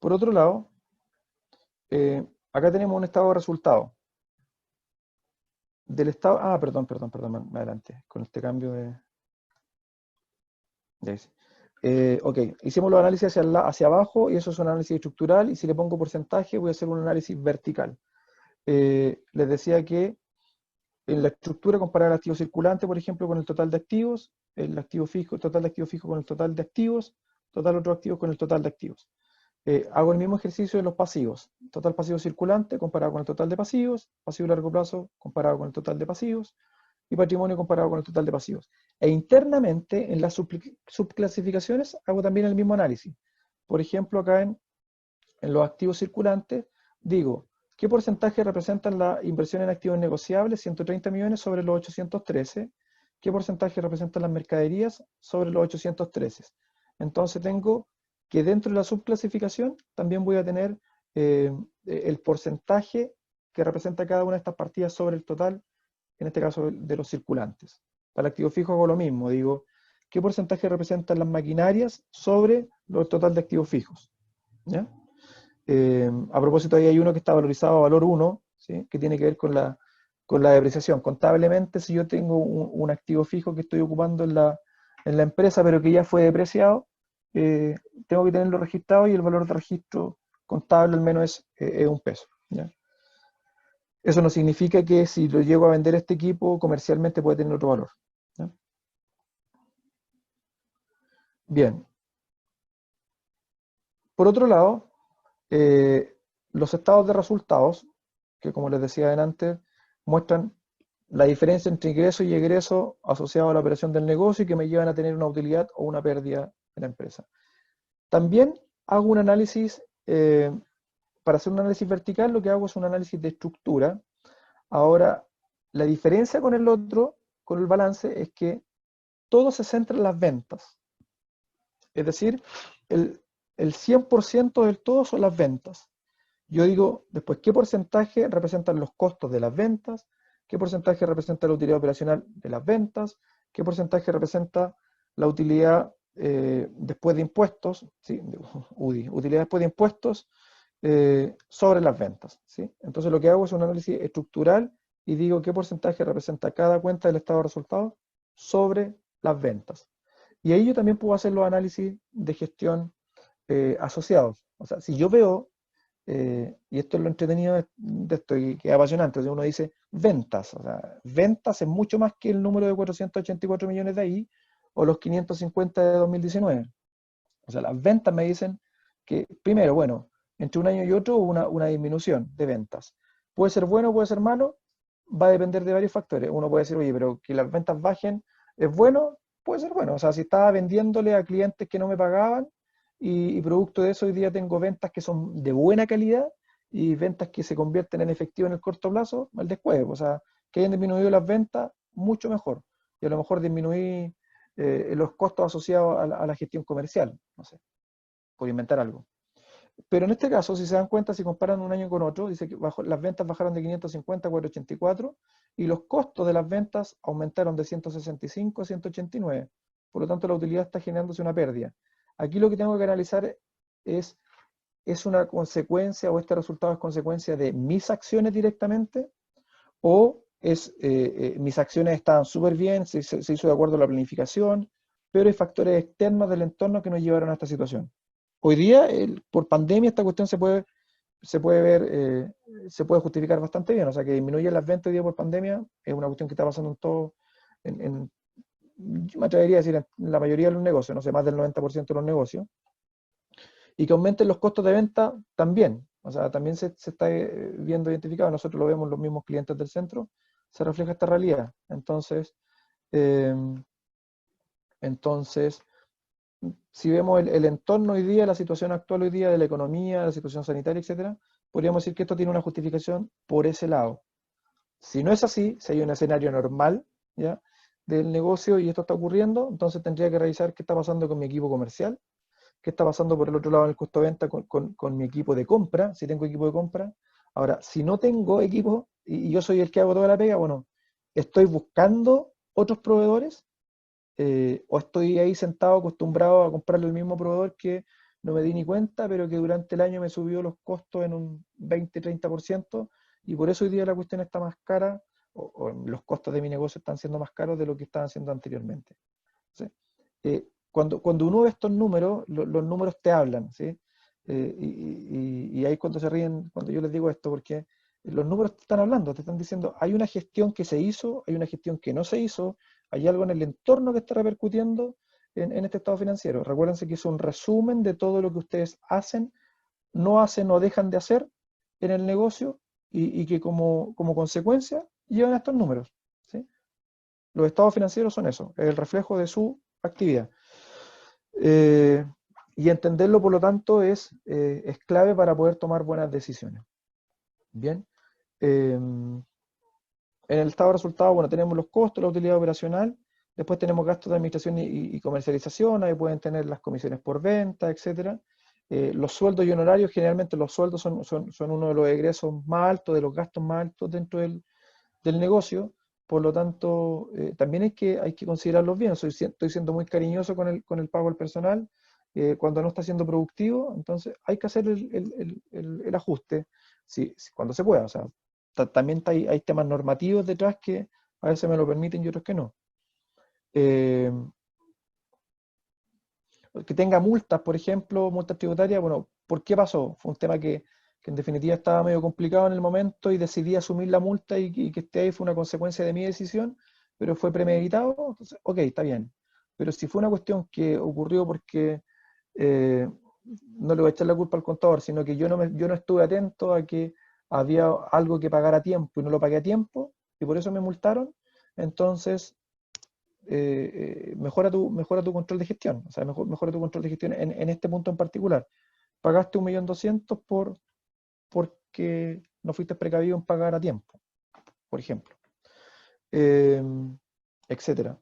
Por otro lado, acá tenemos un estado de resultados. Del estado, perdón, me adelanté con este cambio de... Ya hice. Ok, hicimos los análisis hacia abajo y eso es un análisis estructural, y si le pongo porcentaje voy a hacer un análisis vertical. Les decía que en la estructura comparar el activo circulante, por ejemplo, con el total de activos, el activo fijo, el total de activos fijo con el total de activos, total otros activos con el total de activos. Hago el mismo ejercicio de los pasivos, total pasivo circulante comparado con el total de pasivos, pasivo a largo plazo comparado con el total de pasivos, y patrimonio comparado con el total de pasivos. E internamente, en las subclasificaciones, hago también el mismo análisis. Por ejemplo, acá en los activos circulantes, digo, ¿qué porcentaje representan la inversión en activos negociables? 130 millones sobre los 813. ¿Qué porcentaje representan las mercaderías? Sobre los 813. Entonces tengo que dentro de la subclasificación también voy a tener el porcentaje que representa cada una de estas partidas sobre el total, en este caso de los circulantes. Para el activo fijo hago lo mismo, digo, ¿qué porcentaje representan las maquinarias sobre el total de activos fijos? ¿Ya? A propósito, ahí hay uno que está valorizado a valor 1, ¿sí? Que tiene que ver con la depreciación. Contablemente, si yo tengo un activo fijo que estoy ocupando en la empresa, pero que ya fue depreciado, tengo que tenerlo registrado y el valor de registro contable al menos es $1. ¿Ya? Eso no significa que si lo llego a vender este equipo, comercialmente puede tener otro valor. ¿Ya? Bien. Por otro lado, los estados de resultados, que como les decía antes, muestran la diferencia entre ingreso y egreso asociado a la operación del negocio y que me llevan a tener una utilidad o una pérdida en la empresa. También hago un análisis, para hacer un análisis vertical, lo que hago es un análisis de estructura. Ahora, la diferencia con el otro, con el balance, es que todo se centra en las ventas. Es decir, el 100% del todo son las ventas. Yo digo, después, ¿qué porcentaje representan los costos de las ventas? ¿Qué porcentaje representa la utilidad operacional de las ventas? ¿Qué porcentaje representa la utilidad después de impuestos? ¿Sí? UDI, utilidad después de impuestos sobre las ventas. ¿Sí? Entonces lo que hago es un análisis estructural y digo qué porcentaje representa cada cuenta del estado de resultados sobre las ventas. Y ahí yo también puedo hacer los análisis de gestión asociados. O sea, si yo veo, y esto es lo entretenido de esto y que es apasionante, uno dice ventas, o sea, ventas es mucho más que el número de 484 millones de ahí, o los 550 de 2019. O sea, las ventas me dicen que, primero, bueno, entre un año y otro hubo una disminución de ventas. Puede ser bueno, puede ser malo, va a depender de varios factores. Uno puede decir, oye, pero que las ventas bajen, ¿es bueno? Puede ser bueno. O sea, si estaba vendiéndole a clientes que no me pagaban y producto de eso hoy día tengo ventas que son de buena calidad y ventas que se convierten en efectivo en el corto plazo, el después. O sea, que hayan disminuido las ventas, mucho mejor. Y a lo mejor disminuir los costos asociados a la gestión comercial, no sé, por inventar algo. Pero en este caso, si se dan cuenta, si comparan un año con otro, dice que las ventas bajaron de 550 a 484 y los costos de las ventas aumentaron de 165 a 189. Por lo tanto, la utilidad está generándose una pérdida. Aquí lo que tengo que analizar es una consecuencia o este resultado es consecuencia de mis acciones directamente o mis acciones estaban súper bien, se hizo de acuerdo a la planificación, pero hay factores externos del entorno que nos llevaron a esta situación. Hoy día, por pandemia, esta cuestión se puede ver, se puede justificar bastante bien. O sea, que disminuye las ventas hoy día por pandemia es una cuestión que está pasando en todo, yo me atrevería a decir en la mayoría de los negocios, no sé, más del 90% de los negocios. Y que aumenten los costos de venta también. O sea, también se está viendo identificado. Nosotros lo vemos los mismos clientes del centro, se refleja esta realidad. Entonces, si vemos el entorno hoy día, la situación actual hoy día de la economía, la situación sanitaria, etcétera, podríamos decir que esto tiene una justificación por ese lado. Si no es así, si hay un escenario normal, ¿ya?, del negocio y esto está ocurriendo, entonces tendría que revisar qué está pasando con mi equipo comercial, qué está pasando por el otro lado en el costo de venta con mi equipo de compra, si tengo equipo de compra. Ahora, si no tengo equipo y yo soy el que hago toda la pega, bueno, ¿estoy buscando otros proveedores? ¿O estoy ahí sentado acostumbrado a comprarle el mismo proveedor que no me di ni cuenta, pero que durante el año me subió los costos en un 20-30%, y por eso hoy día la cuestión está más cara, o los costos de mi negocio están siendo más caros de lo que estaban siendo anteriormente? ¿Sí? Cuando uno ve estos números, los números te hablan, ¿sí? Y ahí cuando se ríen, cuando yo les digo esto, porque los números te están hablando, te están diciendo, hay una gestión que se hizo, hay una gestión que no se hizo, hay algo en el entorno que está repercutiendo en este estado financiero. Recuérdense que es un resumen de todo lo que ustedes hacen o dejan de hacer en el negocio y que como consecuencia llevan a estos números, ¿sí? Los estados financieros son eso, el reflejo de su actividad. Y entenderlo, por lo tanto, es clave para poder tomar buenas decisiones. Bien. En el estado de resultados, bueno, tenemos los costos, la utilidad operacional, después tenemos gastos de administración y comercialización, ahí pueden tener las comisiones por venta, etc. Los sueldos y honorarios, generalmente los sueldos son uno de los egresos más altos, de los gastos más altos dentro del negocio. Por lo tanto, también hay que considerarlos bien. Estoy siendo muy cariñoso con el pago al personal, cuando no está siendo productivo, entonces hay que hacer el ajuste, cuando se pueda. O sea, también hay temas normativos detrás que a veces me lo permiten y otros que no. Que tenga multas, por ejemplo, multas tributarias, bueno, ¿por qué pasó? Fue un tema que en definitiva estaba medio complicado en el momento y decidí asumir la multa y que esté ahí fue una consecuencia de mi decisión, pero fue premeditado, entonces, ok, está bien. Pero si fue una cuestión que ocurrió porque no le voy a echar la culpa al contador, sino que yo no estuve atento a que había algo que pagar a tiempo y no lo pagué a tiempo, y por eso me multaron, entonces mejora tu control de gestión. O sea, mejora tu control de gestión en este punto en particular. Pagaste 1.200.000 porque no fuiste precavido en pagar a tiempo, por ejemplo, etcétera.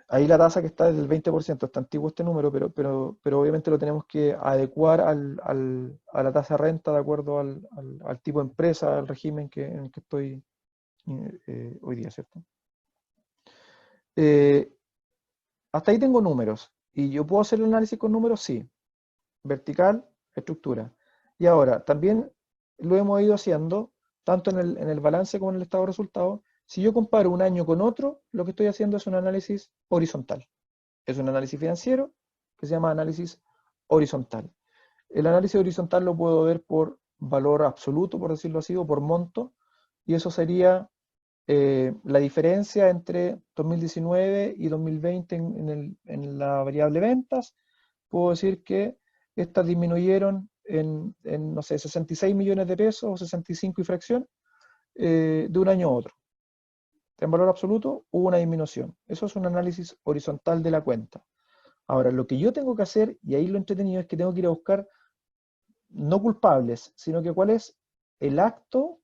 Ahí la tasa que está es del 20%, está antiguo este número, pero obviamente lo tenemos que adecuar a la tasa de renta de acuerdo al tipo de empresa, al régimen en el que estoy hoy día, ¿cierto? Hasta ahí tengo números, y yo puedo hacer el análisis con números, sí. Vertical, estructura. Y ahora, también lo hemos ido haciendo, tanto en el balance como en el estado de resultados. Si yo comparo un año con otro, lo que estoy haciendo es un análisis horizontal. Es un análisis financiero que se llama análisis horizontal. El análisis horizontal lo puedo ver por valor absoluto, por decirlo así, o por monto, y eso sería la diferencia entre 2019 y 2020 en la variable ventas. Puedo decir que estas disminuyeron en no sé, 66 millones de pesos o 65 y fracción, de un año a otro. En valor absoluto hubo una disminución. Eso es un análisis horizontal de la cuenta. Ahora, lo que yo tengo que hacer, y ahí lo entretenido, es que tengo que ir a buscar no culpables, sino que cuál es el acto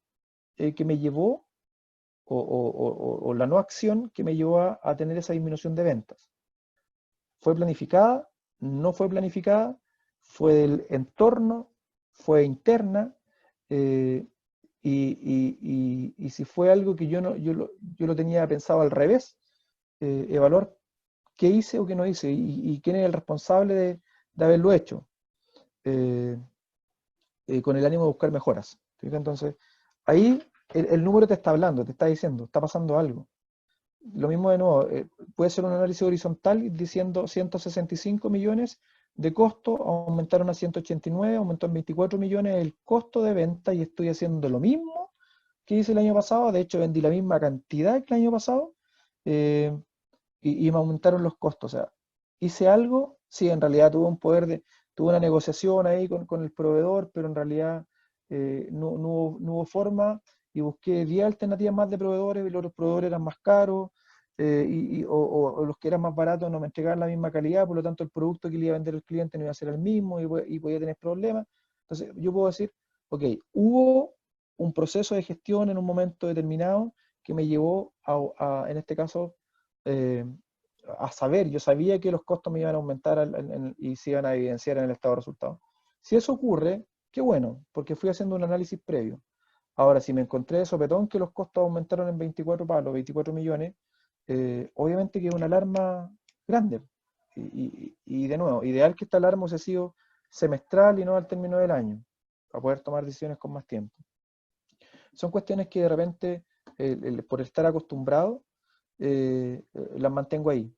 que me llevó, o la no acción que me llevó a tener esa disminución de ventas. ¿Fue planificada? ¿No fue planificada? ¿Fue del entorno? ¿Fue interna? Y si fue algo que yo lo tenía pensado al revés, evaluar qué hice o qué no hice y quién es el responsable de haberlo hecho, con el ánimo de buscar mejoras. Entonces, ahí el número te está hablando, te está diciendo, está pasando algo. Lo mismo de nuevo, puede ser un análisis horizontal diciendo 165 millones de costo, aumentaron a 189, aumentó en 24 millones el costo de venta y estoy haciendo lo mismo que hice el año pasado. De hecho, vendí la misma cantidad que el año pasado y me aumentaron los costos. O sea, hice algo, sí, en realidad tuve una negociación ahí con el proveedor, pero en realidad no hubo forma y busqué 10 alternativas más de proveedores y los otros proveedores eran más caros o los que eran más baratos no me entregaban la misma calidad, por lo tanto el producto que le iba a vender el cliente no iba a ser el mismo y podía tener problemas. Entonces yo puedo decir, ok, hubo un proceso de gestión en un momento determinado que me llevó en este caso, a saber, yo sabía que los costos me iban a aumentar y se iban a evidenciar en el estado de resultados. Si eso ocurre, qué bueno, porque fui haciendo un análisis previo. Ahora, si me encontré de sopetón que los costos aumentaron en 24 palos, 24 millones, obviamente que es una alarma grande. Y de nuevo, ideal que esta alarma hubiese sido semestral y no al término del año, para poder tomar decisiones con más tiempo. Son cuestiones que de repente, por estar acostumbrado, las mantengo ahí.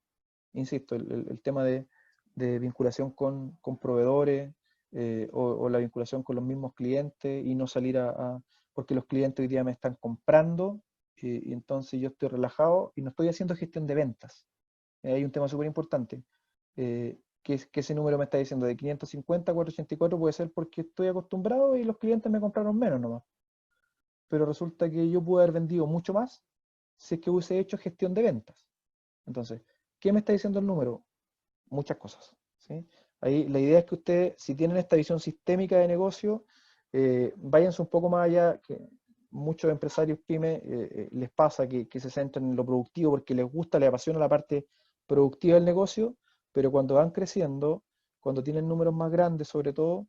Insisto, el tema de vinculación con proveedores o la vinculación con los mismos clientes y no salir porque los clientes hoy día me están comprando y entonces yo estoy relajado y no estoy haciendo gestión de ventas. Hay un tema súper importante. Que ese número me está diciendo de 550 a 484 puede ser porque estoy acostumbrado y los clientes me compraron menos nomás. Pero resulta que yo pude haber vendido mucho más si es que hubiese hecho gestión de ventas. Entonces, ¿qué me está diciendo el número? Muchas cosas, ¿sí? Ahí la idea es que ustedes, si tienen esta visión sistémica de negocio, váyanse un poco más allá, que muchos empresarios pymes les pasa que se centran en lo productivo porque les gusta, les apasiona la parte productiva del negocio, pero cuando van creciendo, cuando tienen números más grandes sobre todo,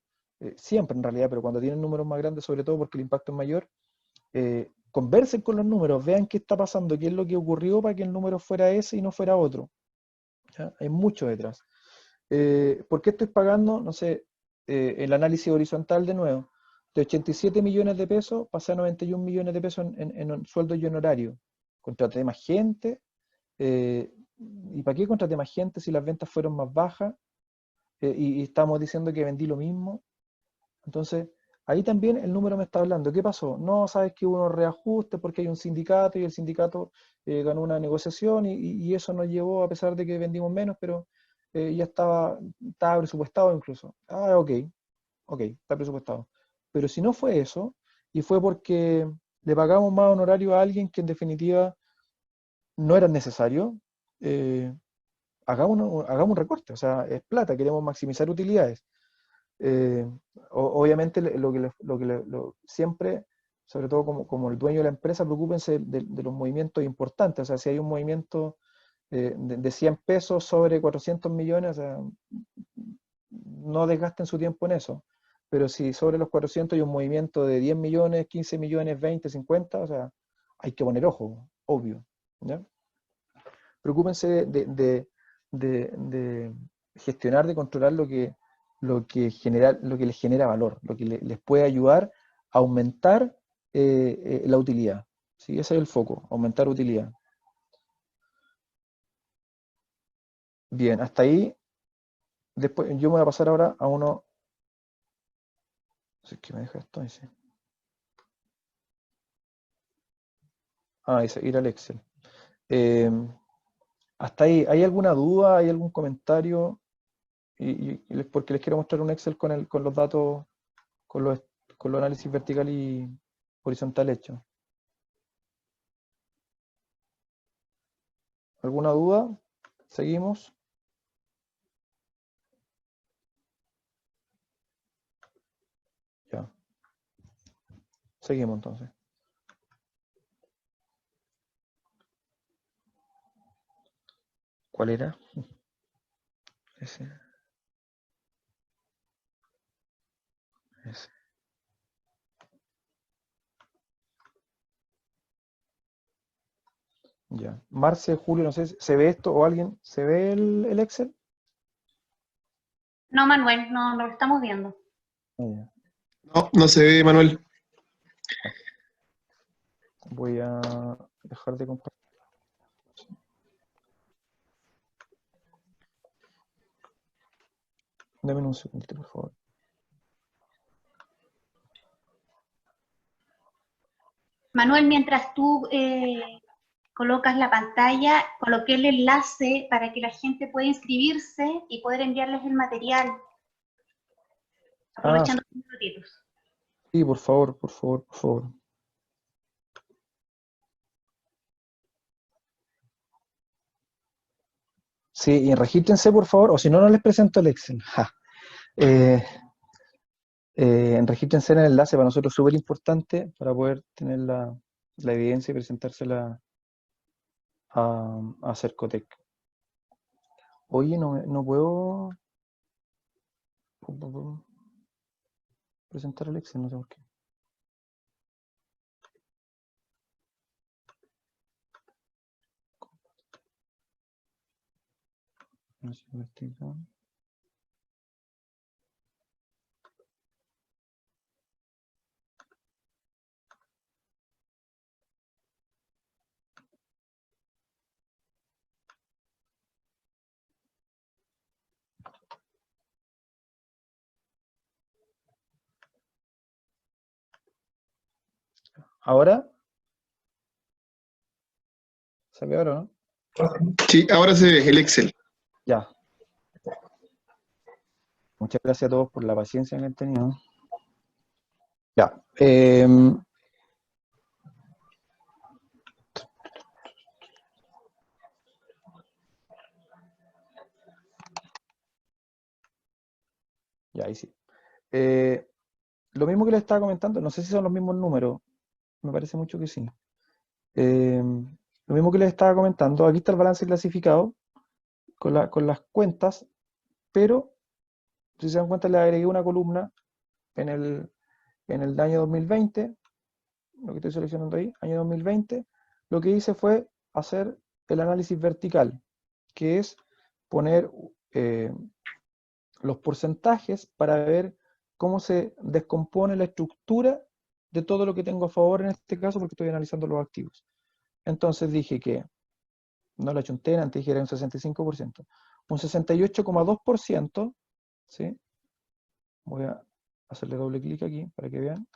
siempre en realidad, pero cuando tienen números más grandes sobre todo porque el impacto es mayor, conversen con los números, vean qué está pasando, qué es lo que ocurrió para que el número fuera ese y no fuera otro. ¿Ya? Hay mucho detrás. ¿Por qué estoy pagando? No sé, el análisis horizontal de nuevo. De 87 millones de pesos pasé a 91 millones de pesos en sueldo y honorario. Contraté más gente. ¿Y para qué contraté más gente si las ventas fueron más bajas? Y estamos diciendo que vendí lo mismo. Entonces, ahí también el número me está hablando. ¿Qué pasó? No, sabes que hubo unos reajustes porque hay un sindicato y el sindicato ganó una negociación y eso nos llevó, a pesar de que vendimos menos, pero ya estaba presupuestado incluso. Ah, ok, está presupuestado. Pero si no fue eso, y fue porque le pagamos más honorario a alguien que en definitiva no era necesario, hagamos un recorte. O sea, es plata, queremos maximizar utilidades. Obviamente siempre, sobre todo como el dueño de la empresa, preocúpense de los movimientos importantes. O sea, si hay un movimiento de 100 pesos sobre 400 millones, o sea, no desgasten su tiempo en eso. Pero si sobre los 400 hay un movimiento de 10 millones, 15 millones, 20, 50, o sea, hay que poner ojo, obvio. ¿Ya? Preocúpense de gestionar, de controlar lo que les genera valor, lo que les puede ayudar a aumentar la utilidad. ¿Sí? Ese es el foco, aumentar utilidad. Bien, hasta ahí. Después, yo me voy a pasar ahora a uno. Si es que me deja esto, dice. Dice, ir al Excel. Hasta ahí, ¿hay alguna duda? ¿Hay algún comentario? Porque les quiero mostrar un Excel con los datos, con los análisis vertical y horizontal hechos. ¿Alguna duda? ¿Seguimos? Ya. Seguimos entonces. ¿Cuál era? Ese. Ese. Ya. Marce, Julio, no sé, ¿se ve esto o alguien? ¿Se ve el Excel? No, Manuel, no lo estamos viendo. Ah, ya. No, no se ve, Manuel. Voy a dejar de compartir. Dame un segundito, por favor. Manuel, mientras tú colocas la pantalla, coloqué el enlace para que la gente pueda inscribirse y poder enviarles el material, aprovechando los minutitos. Sí, por favor, por favor, por favor. Sí, y regístrense, por favor, o si no, no les presento el Excel. Ja. Regístrense en el enlace, para nosotros es súper importante para poder tener la evidencia y presentársela a Cercotec. Oye, no puedo presentar el Excel, no sé por qué. No sé si lo estoy dando. ¿Ahora? ¿Se ve ahora, no? Sí, ahora se ve el Excel. Ya. Muchas gracias a todos por la paciencia que han tenido. Ya. Ya, ahí sí. Lo mismo que les estaba comentando, no sé si son los mismos números, me parece mucho que sí. Lo mismo que les estaba comentando, aquí está el balance clasificado con las cuentas, pero si se dan cuenta le agregué una columna en el año 2020, lo que estoy seleccionando ahí, año 2020, lo que hice fue hacer el análisis vertical, que es poner los porcentajes para ver cómo se descompone la estructura de todo lo que tengo a favor en este caso, porque estoy analizando los activos. Entonces dije que, no la chunté, antes dije era un 65%, un 68,2%, ¿sí? Voy a hacerle doble clic aquí para que vean.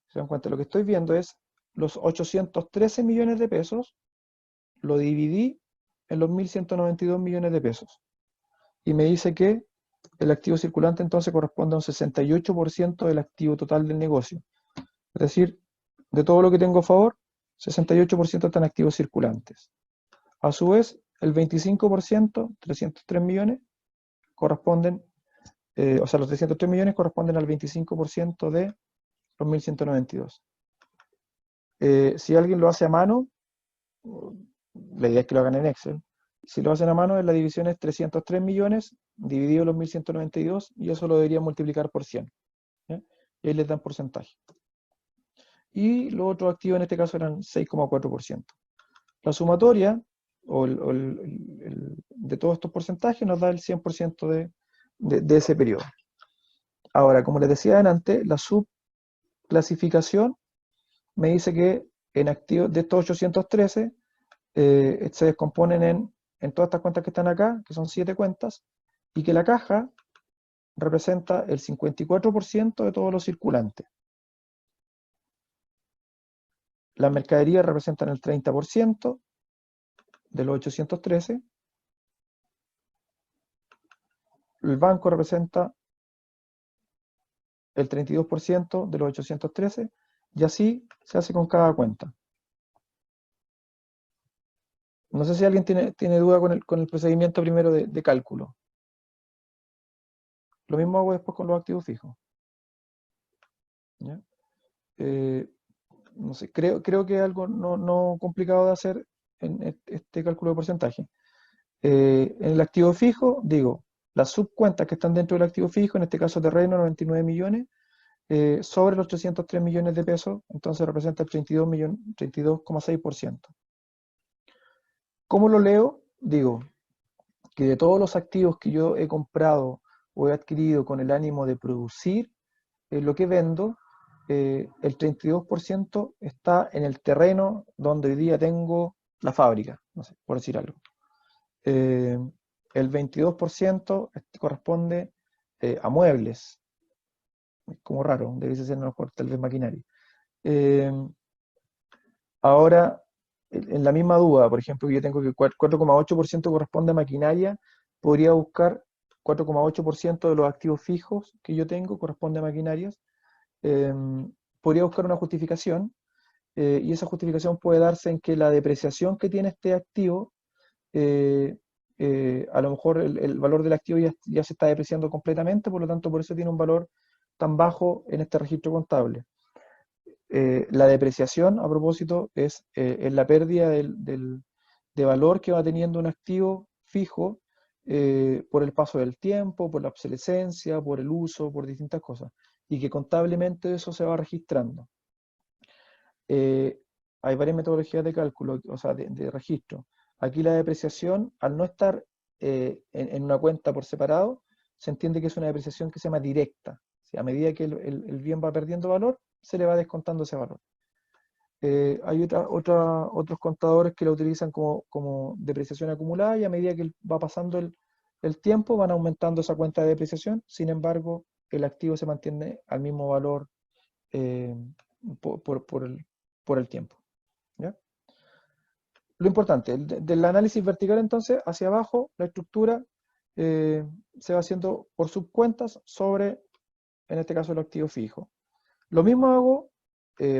Se dan cuenta, lo que estoy viendo es los 813 millones de pesos, lo dividí en los 1.192 millones de pesos. Y me dice que el activo circulante entonces corresponde a un 68% del activo total del negocio. Es decir, de todo lo que tengo a favor, 68% están activos circulantes. A su vez, el 25%, 303 millones, corresponden, o sea, los 303 millones corresponden al 25% de los 1.192. Si alguien lo hace a mano, la idea es que lo hagan en Excel. Si lo hacen a mano, la división es 303 millones dividido los 1.192 y eso lo debería multiplicar por 100. ¿Ya? Y ahí les dan porcentaje. Y los otros activos en este caso eran 6,4%. La sumatoria de todos estos porcentajes nos da el 100% de ese periodo. Ahora, como les decía antes, la subclasificación me dice que en activos de estos 813 se descomponen en todas estas cuentas que están acá, que son 7 cuentas, y que la caja representa el 54% de todos los circulantes. Las mercaderías representan el 30% de los 813. El banco representa el 32% de los 813, y así se hace con cada cuenta. No sé si alguien tiene duda con el procedimiento primero de cálculo. Lo mismo hago después con los activos fijos. ¿Ya? No sé, creo que es algo no complicado de hacer en este cálculo de porcentaje. En el activo fijo, digo, las subcuentas que están dentro del activo fijo, en este caso terreno, 99 millones, sobre los 303 millones de pesos, entonces representa el 32,6%. ¿Cómo lo leo? Digo, que de todos los activos que yo he comprado o he adquirido con el ánimo de producir lo que vendo, el 32% está en el terreno donde hoy día tengo la fábrica, no sé, por decir algo. El 22% corresponde a muebles. Es como raro, debe ser a lo mejor tal vez maquinaria. Ahora, en la misma duda, por ejemplo, yo tengo que 4,8% corresponde a maquinaria, podría buscar 4,8% de los activos fijos que yo tengo corresponde a maquinarias. Podría buscar una justificación, y esa justificación puede darse en que la depreciación que tiene este activo, a lo mejor el valor del activo ya se está depreciando completamente, por lo tanto por eso tiene un valor tan bajo en este registro contable. La depreciación, a propósito, es la pérdida de valor que va teniendo un activo fijo por el paso del tiempo, por la obsolescencia, por el uso, por distintas cosas, y que contablemente eso se va registrando. Hay varias metodologías de cálculo, o sea, de registro. Aquí la depreciación, al no estar en una cuenta por separado, se entiende que es una depreciación que se llama directa. O sea, a medida que el bien va perdiendo valor, se le va descontando ese valor. Hay otros contadores que lo utilizan como depreciación acumulada, y a medida que va pasando el tiempo van aumentando esa cuenta de depreciación. Sin embargo, el activo se mantiene al mismo valor por el tiempo. ¿Ya? Lo importante, del análisis vertical entonces, hacia abajo, la estructura se va haciendo por subcuentas sobre, en este caso, el activo fijo. Lo mismo hago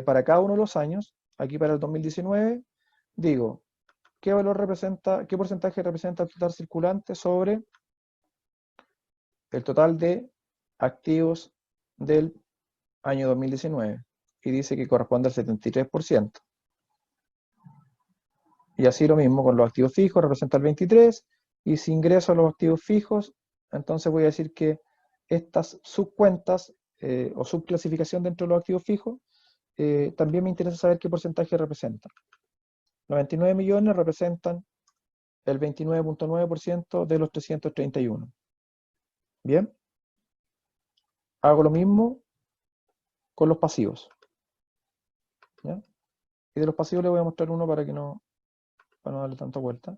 para cada uno de los años. Aquí para el 2019, digo, ¿qué valor representa, qué porcentaje representa el total circulante sobre el total de activos del año 2019? Y dice que corresponde al 73%. Y así lo mismo con los activos fijos, representa el 23%, y si ingreso a los activos fijos, entonces voy a decir que estas subcuentas o subclasificación dentro de los activos fijos, también me interesa saber qué porcentaje representan. 99 millones representan el 29,9% de los 331. Bien. Hago lo mismo con los pasivos. ¿Ya? Y de los pasivos les voy a mostrar uno para no darle tanta vuelta.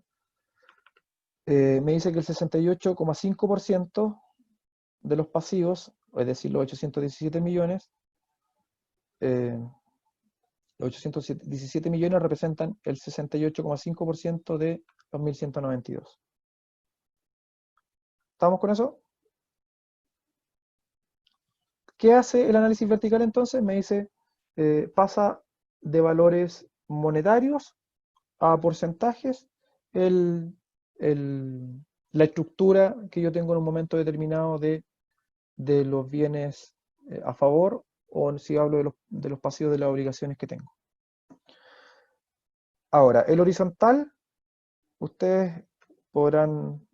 Me dice que el 68,5% de los pasivos, es decir, los 817 millones, los 817 millones representan el 68,5% de los 1.192. ¿Estamos con eso? ¿Qué hace el análisis vertical entonces? Me dice, pasa de valores monetarios a porcentajes la estructura que yo tengo en un momento determinado de los bienes a favor, o si hablo de los pasivos de las obligaciones que tengo. Ahora, el horizontal, ustedes podrán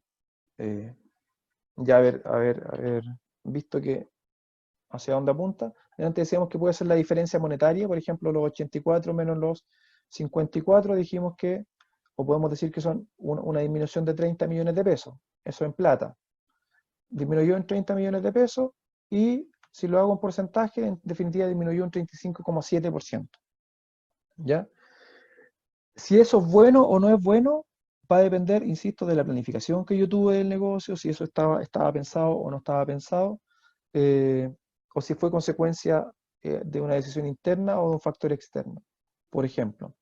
ya haber visto que hacia dónde apunta. Antes decíamos que puede ser la diferencia monetaria, por ejemplo, los 84 menos los 54, dijimos que, o podemos decir que son una disminución de 30 millones de pesos, eso en plata. Disminuyó en 30 millones de pesos, y si lo hago en porcentaje, en definitiva disminuyó un 35,7%. ¿Ya? Si eso es bueno o no es bueno, va a depender, insisto, de la planificación que yo tuve del negocio, si eso estaba pensado o no estaba pensado, o si fue consecuencia de una decisión interna o de un factor externo. Por ejemplo,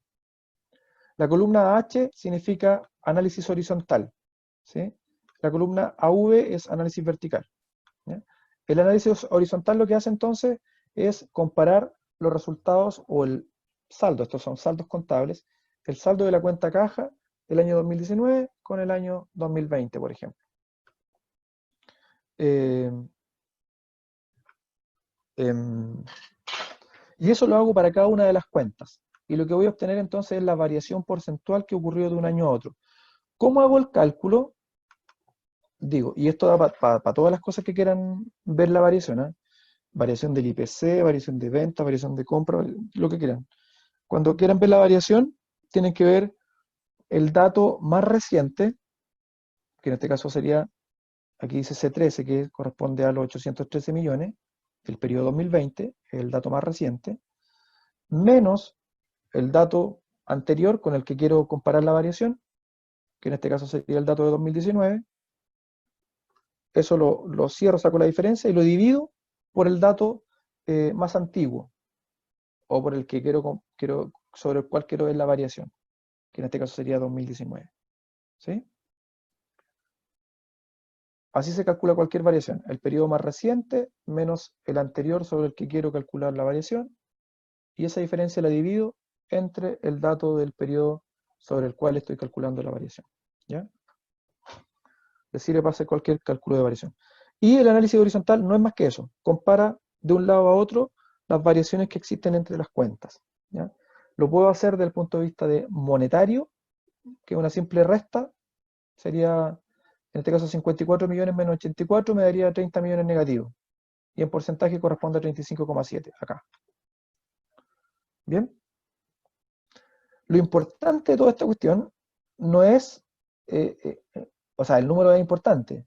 la columna H significa análisis horizontal, ¿sí? La columna AV es análisis vertical. ¿Ya? El análisis horizontal lo que hace entonces es comparar los resultados o el saldo, estos son saldos contables, el saldo de la cuenta caja el año 2019 con el año 2020, por ejemplo. Y eso lo hago para cada una de las cuentas. Y lo que voy a obtener entonces es la variación porcentual que ocurrió de un año a otro. ¿Cómo hago el cálculo? Digo, y esto da para todas las cosas que quieran ver la variación, ¿eh? Variación del IPC, variación de venta, variación de compra, lo que quieran. Cuando quieran ver la variación, tienen que ver el dato más reciente, que en este caso sería, aquí dice C13, que corresponde a los 813 millones, el periodo 2020, el dato más reciente, menos el dato anterior con el que quiero comparar la variación, que en este caso sería el dato de 2019. Eso lo cierro, saco la diferencia y lo divido por el dato más antiguo, o por el que sobre el cual quiero ver la variación, que en este caso sería 2019. ¿Sí? Así se calcula cualquier variación, el periodo más reciente menos el anterior sobre el que quiero calcular la variación, y esa diferencia la divido entre el dato del periodo sobre el cual estoy calculando la variación. ¿Ya? Le sirve para hacer cualquier cálculo de variación. Y el análisis horizontal no es más que eso, compara de un lado a otro las variaciones que existen entre las cuentas. ¿Ya? Lo puedo hacer desde el punto de vista de monetario, que una simple resta sería, en este caso 54 millones menos 84 me daría 30 millones negativos. Y en porcentaje corresponde a 35,7 acá. ¿Bien? Lo importante de toda esta cuestión no es, o sea, el número es importante,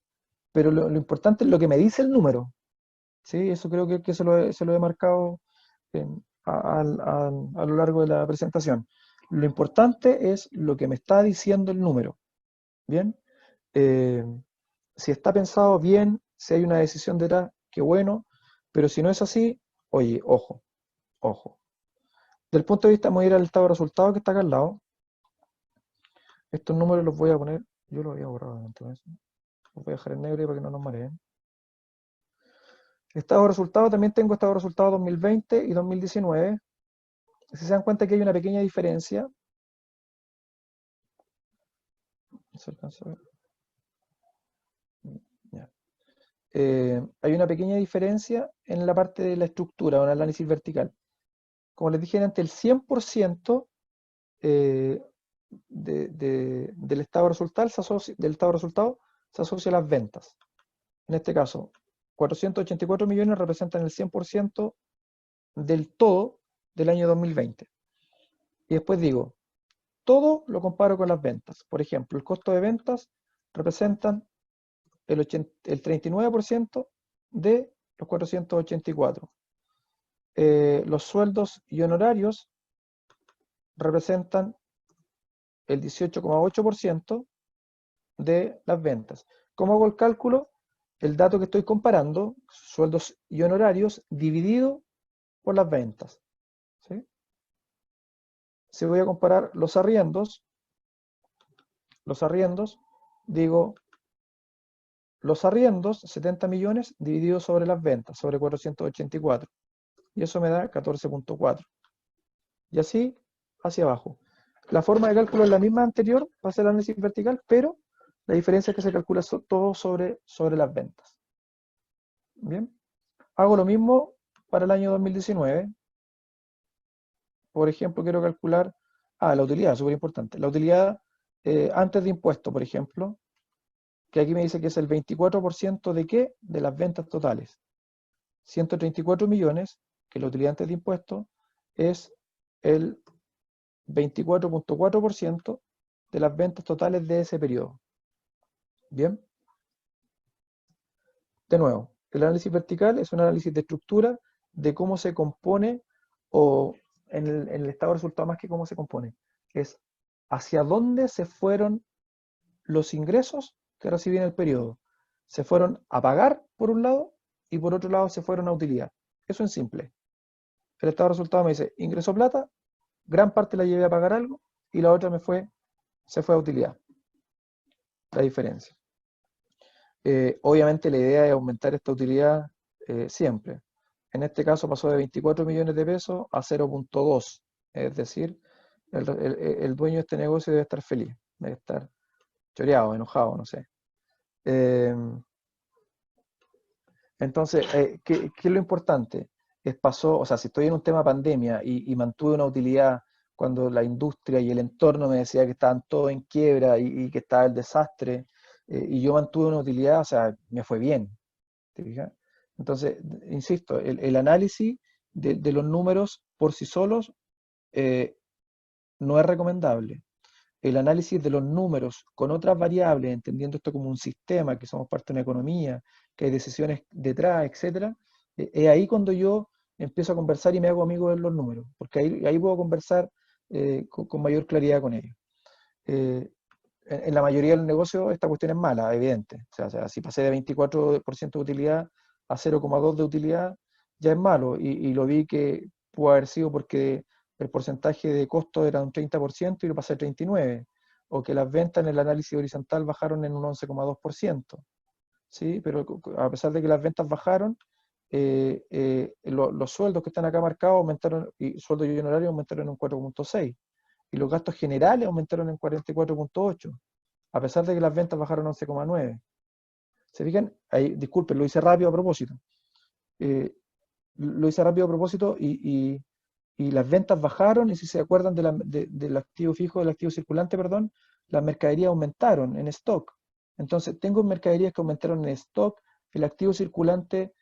pero lo importante es lo que me dice el número. ¿Sí? Eso creo que se lo he marcado a lo largo de la presentación. Lo importante es lo que me está diciendo el número. ¿Bien? Si está pensado bien, si hay una decisión detrás, qué bueno, pero si no es así, oye, ojo, ojo. Del punto de vista, voy a ir al estado de resultados que está acá al lado. Estos números los voy a poner, yo los había borrado entonces. Los voy a dejar en negro para que no nos mareen. Estado de resultados, también tengo estado de resultados 2020 y 2019. Si se dan cuenta que hay una pequeña diferencia. ¿Se alcanza a ver? Ya. Hay una pequeña diferencia en la parte de la estructura o en el análisis vertical. Como les dije antes, el 100% del estado de resultados se asocia a las ventas. En este caso, 484 millones representan el 100% del todo del año 2020. Y después digo, todo lo comparo con las ventas. Por ejemplo, el costo de ventas representan el 39% de los 484. Los sueldos y honorarios representan el 18,8% de las ventas. ¿Cómo hago el cálculo? El dato que estoy comparando, sueldos y honorarios, dividido por las ventas. ¿Sí? Si voy a comparar los arriendos, digo, los arriendos, 70 millones dividido sobre las ventas, sobre 484. Y eso me da 14,4. Y así hacia abajo. La forma de cálculo es la misma anterior, va a ser el análisis vertical, pero la diferencia es que se calcula todo sobre las ventas. Bien. Hago lo mismo para el año 2019. Por ejemplo, quiero calcular, la utilidad, súper importante. La utilidad antes de impuesto, por ejemplo, que aquí me dice que es el 24% de qué? De las ventas totales. 134 millones, que la utilidad antes de impuesto, es el 24,4% de las ventas totales de ese periodo. Bien. De nuevo, el análisis vertical es un análisis de estructura de cómo se compone, o en el estado de resultado más que cómo se compone, es hacia dónde se fueron los ingresos que recibí en el periodo. Se fueron a pagar por un lado y por otro lado se fueron a utilidad. Eso en simple. El estado de resultado me dice, ingreso plata, gran parte la llevé a pagar algo y la otra se fue a utilidad. La diferencia. Obviamente la idea es aumentar esta utilidad siempre. En este caso pasó de 24 millones de pesos a 0,2. Es decir, el dueño de este negocio debe estar feliz. debe estar choreado, enojado, no sé. Entonces, ¿qué es lo importante? O sea, si estoy en un tema pandemia y mantuve una utilidad cuando la industria y el entorno me decía que estaban todos en quiebra y que estaba el desastre, y yo mantuve una utilidad, o sea, me fue bien. ¿Te fijas? Entonces, insisto, el análisis de los números por sí solos no es recomendable. El análisis de los números con otras variables, entendiendo esto como un sistema, que somos parte de una economía, que hay decisiones detrás, etcétera, es ahí cuando yo empiezo a conversar y me hago amigo de los números, porque ahí puedo conversar con mayor claridad con ellos. En la mayoría de los negocios esta cuestión es mala, evidente. O sea, si pasé de 24% de utilidad a 0,2 de utilidad, ya es malo. Y lo vi que pudo haber sido porque el porcentaje de costo era un 30% y lo pasé a 39%. O que las ventas en el análisis horizontal bajaron en un 11,2%. ¿Sí? Pero a pesar de que las ventas bajaron, los sueldos que están acá marcados aumentaron, y sueldos y honorarios aumentaron en un 4,6%. Y los gastos generales aumentaron en 44,8%, a pesar de que las ventas bajaron 11,9%. ¿Se fijan? Ahí, disculpen, lo hice rápido a propósito. Lo hice rápido a propósito y las ventas bajaron, y si se acuerdan del activo fijo, del activo circulante, perdón, las mercaderías aumentaron en stock. Entonces, tengo mercaderías que aumentaron en stock, el activo circulante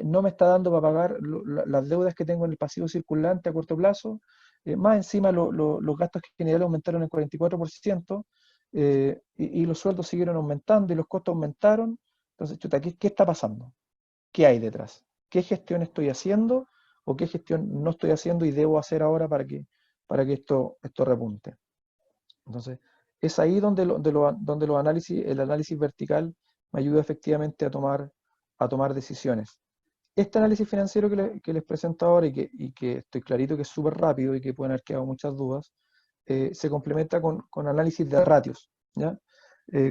no me está dando para pagar las deudas que tengo en el pasivo circulante a corto plazo, más encima los gastos generales aumentaron en 44%, y los sueldos siguieron aumentando y los costos aumentaron. Entonces, chuta, ¿qué está pasando? ¿Qué hay detrás? ¿Qué gestión estoy haciendo o qué gestión no estoy haciendo y debo hacer ahora para que esto repunte? Entonces, es ahí donde el análisis vertical me ayuda efectivamente a tomar decisiones. Este análisis financiero que les presento ahora y que estoy clarito que es súper rápido y que pueden haber quedado muchas dudas, se complementa con análisis de ratios, ¿ya?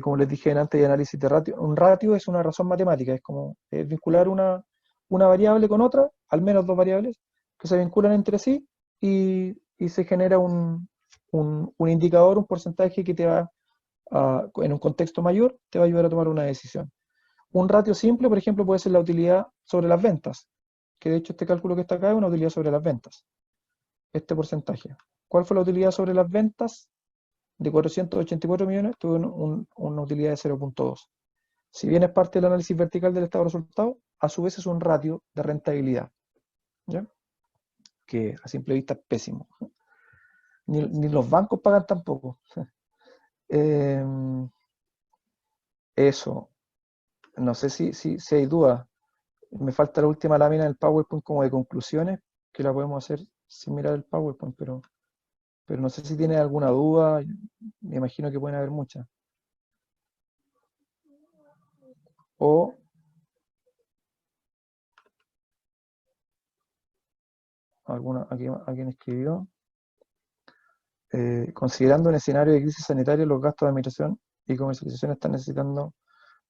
Como les dije antes, hay análisis de ratio. Un ratio es una razón matemática, es como vincular una variable con otra, al menos dos variables, que se vinculan entre sí y se genera un indicador, un porcentaje que te va, en un contexto mayor, te va a ayudar a tomar una decisión. Un ratio simple, por ejemplo, puede ser la utilidad sobre las ventas, que de hecho este cálculo que está acá es una utilidad sobre las ventas, este porcentaje. ¿Cuál fue la utilidad sobre las ventas? De 484 millones, tuve una utilidad de 0,2. Si bien es parte del análisis vertical del estado de resultados, a su vez es un ratio de rentabilidad, ¿ya? Que a simple vista es pésimo. Ni los bancos pagan tampoco. Eso. No sé si hay dudas. Me falta la última lámina del PowerPoint como de conclusiones, que la podemos hacer sin mirar el PowerPoint, pero no sé si tiene alguna duda. Me imagino que pueden haber muchas. O alguien escribió. Considerando un escenario de crisis sanitaria, los gastos de administración y comercialización están necesitando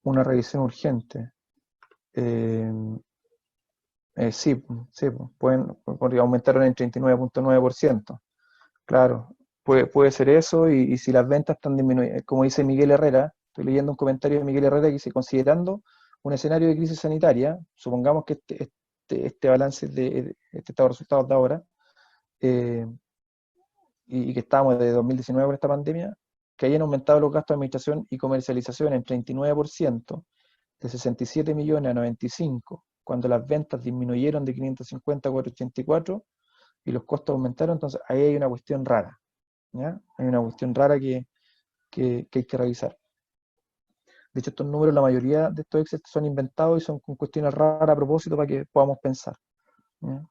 una revisión urgente. Sí, porque aumentaron en 39,9%. Claro, puede ser eso, y si las ventas están disminuyendo, como dice Miguel Herrera, estoy leyendo un comentario de Miguel Herrera que dice, considerando un escenario de crisis sanitaria, supongamos que este balance de este estado de resultados de ahora, y que estábamos desde 2019 con esta pandemia, que hayan aumentado los gastos de administración y comercialización en 39%, de 67 millones a 95, cuando las ventas disminuyeron de 550 a 484 y los costos aumentaron. Entonces ahí hay una cuestión rara, ¿ya? Hay una cuestión rara que hay que revisar. De hecho, estos números, la mayoría de estos Excel son inventados y son con cuestiones raras a propósito para que podamos pensar, ¿ya?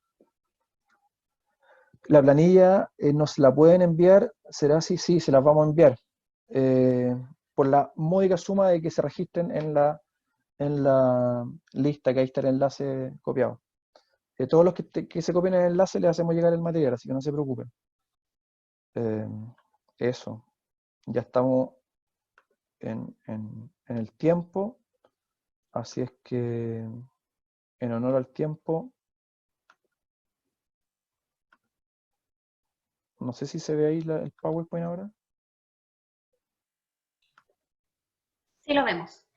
La planilla nos la pueden enviar, ¿será así? Sí, se las vamos a enviar. Por la módica suma de que se registren en la lista, que ahí está el enlace copiado. Todos los que se copien el enlace les hacemos llegar el material, así que no se preocupen. Eso. Ya estamos en el tiempo, así es que en honor al tiempo, no sé si se ve ahí el PowerPoint ahora. Sí, lo vemos.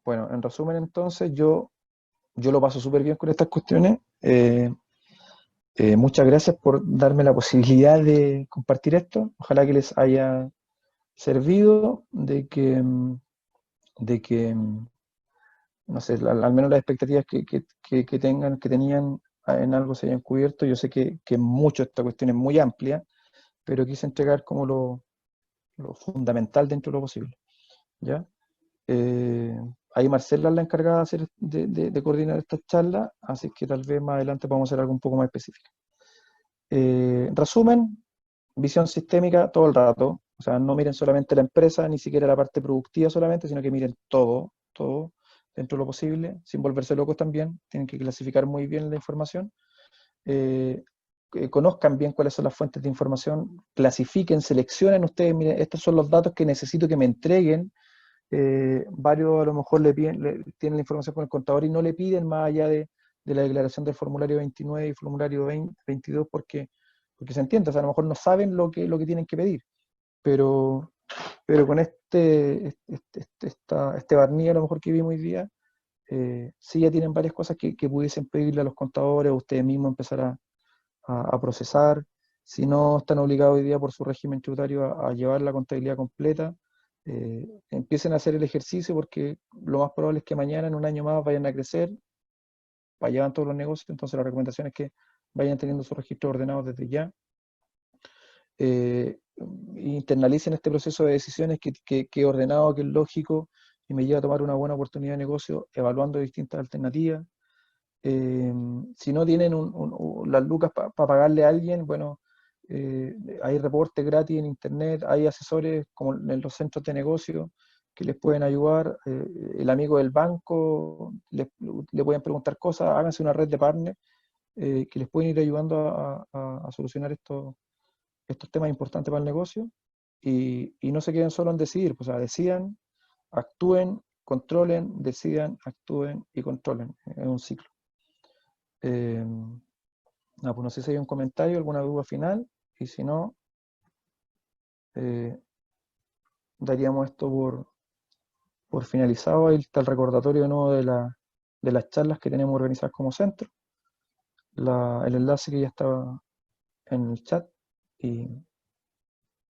Bueno, en resumen entonces, yo lo paso súper bien con estas cuestiones. Muchas gracias por darme la posibilidad de compartir esto. Ojalá que les haya servido de que no sé, al menos las expectativas que tenían en algo se hayan cubierto. Yo sé que mucho esta cuestión es muy amplia, pero quise entregar como lo fundamental dentro de lo posible. ¿Ya? Ahí Marcela es la encargada de coordinar estas charlas, así que tal vez más adelante podamos hacer algo un poco más específico. Resumen, visión sistémica todo el rato, o sea, no miren solamente la empresa, ni siquiera la parte productiva solamente, sino que miren todo dentro de lo posible, sin volverse locos también, tienen que clasificar muy bien la información, conozcan bien cuáles son las fuentes de información, clasifiquen, seleccionen ustedes, miren, estos son los datos que necesito que me entreguen. Varios a lo mejor tienen la información con el contador y no le piden más allá de la declaración del formulario 29 y formulario 22 porque se entiende, o sea, a lo mejor no saben lo que tienen que pedir, pero con este barniz a lo mejor que vimos hoy día, sí ya tienen varias cosas que pudiesen pedirle a los contadores o ustedes mismos empezar a procesar. Si no están obligados hoy día por su régimen tributario a llevar la contabilidad completa, empiecen a hacer el ejercicio porque lo más probable es que mañana, en un año más, vayan a crecer, vayan todos los negocios, entonces la recomendación es que vayan teniendo sus registros ordenados desde ya. Internalicen este proceso de decisiones que es ordenado, que es lógico y me lleva a tomar una buena oportunidad de negocio evaluando distintas alternativas. Si no tienen las lucas para pagarle a alguien, bueno, hay reportes gratis en internet, hay asesores como en los centros de negocio que les pueden ayudar, el amigo del banco, le pueden preguntar cosas, háganse una red de partners que les pueden ir ayudando a solucionar estos temas importantes para el negocio y no se queden solo en decidir, pues, o sea, decidan, actúen, controlen, decidan, actúen y controlen, es un ciclo. Pues no sé si hay un comentario, alguna duda final, y si no, daríamos esto por finalizado. Ahí está el recordatorio de nuevo de las charlas que tenemos organizadas como centro, el enlace que ya estaba en el chat, y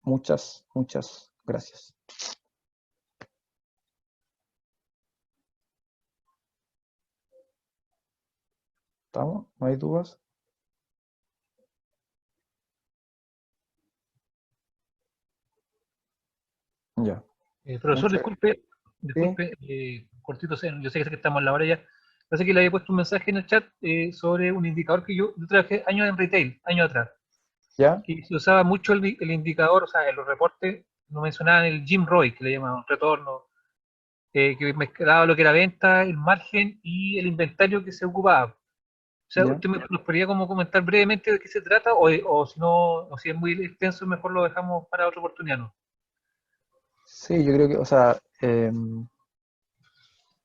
muchas gracias. ¿Estamos? ¿No hay dudas? Ya. Profesor, Muchas- disculpe, cortito, yo sé que estamos en la hora ya. Parece que le había puesto un mensaje en el chat sobre un indicador que yo trabajé años en retail, años atrás, ¿Ya? que se usaba mucho el indicador, o sea, en los reportes no mencionaban el Jim Roy, que le llamaban retorno, que mezclaba lo que era venta, el margen y el inventario que se ocupaba. O sea, ¿Ya? ¿usted nos podría como comentar brevemente de qué se trata? O si no, o si es muy extenso, mejor lo dejamos para otra oportunidad, ¿no? Sí, yo creo que, o sea,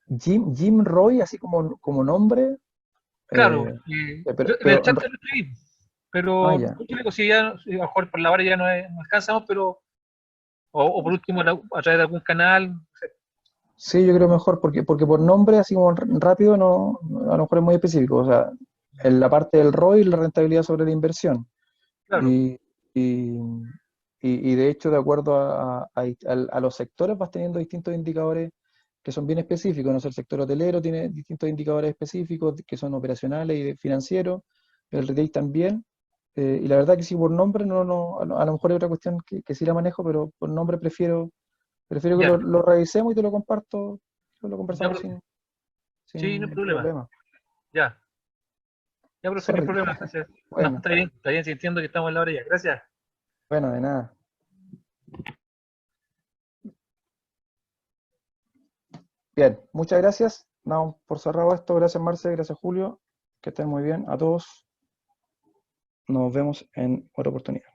Jim Roy, así como nombre, Claro, en el pero chat te lo escribí, ah, pero ya. yo digo, si ya, si a lo mejor por la hora ya no alcanzamos, pero, o por último a través de algún canal, no sé. Sí, yo creo mejor, porque por nombre, así como rápido, no, a lo mejor es muy específico. O sea, en la parte del ROI, la rentabilidad sobre la inversión. Claro, Y, y, y de hecho, de acuerdo a los sectores, vas teniendo distintos indicadores que son bien específicos. No sé, el sector hotelero tiene distintos indicadores específicos que son operacionales y financieros, el retail también. Y la verdad que sí, por nombre, a lo mejor hay otra cuestión que sí la manejo, pero por nombre prefiero que ya, lo revisemos y te lo comparto, lo ya, conversamos profe. Sí, no hay sin problema, problema. ya, ya, profe, no hay Sorry. problema. Entonces, no, Bueno, está bien, sí, entiendo que estamos en la hora ya, gracias. bueno, de nada. Bien, muchas gracias. Damos por cerrado esto. Gracias, Marce, gracias, Julio. Que estén muy bien a todos. Nos vemos en otra oportunidad.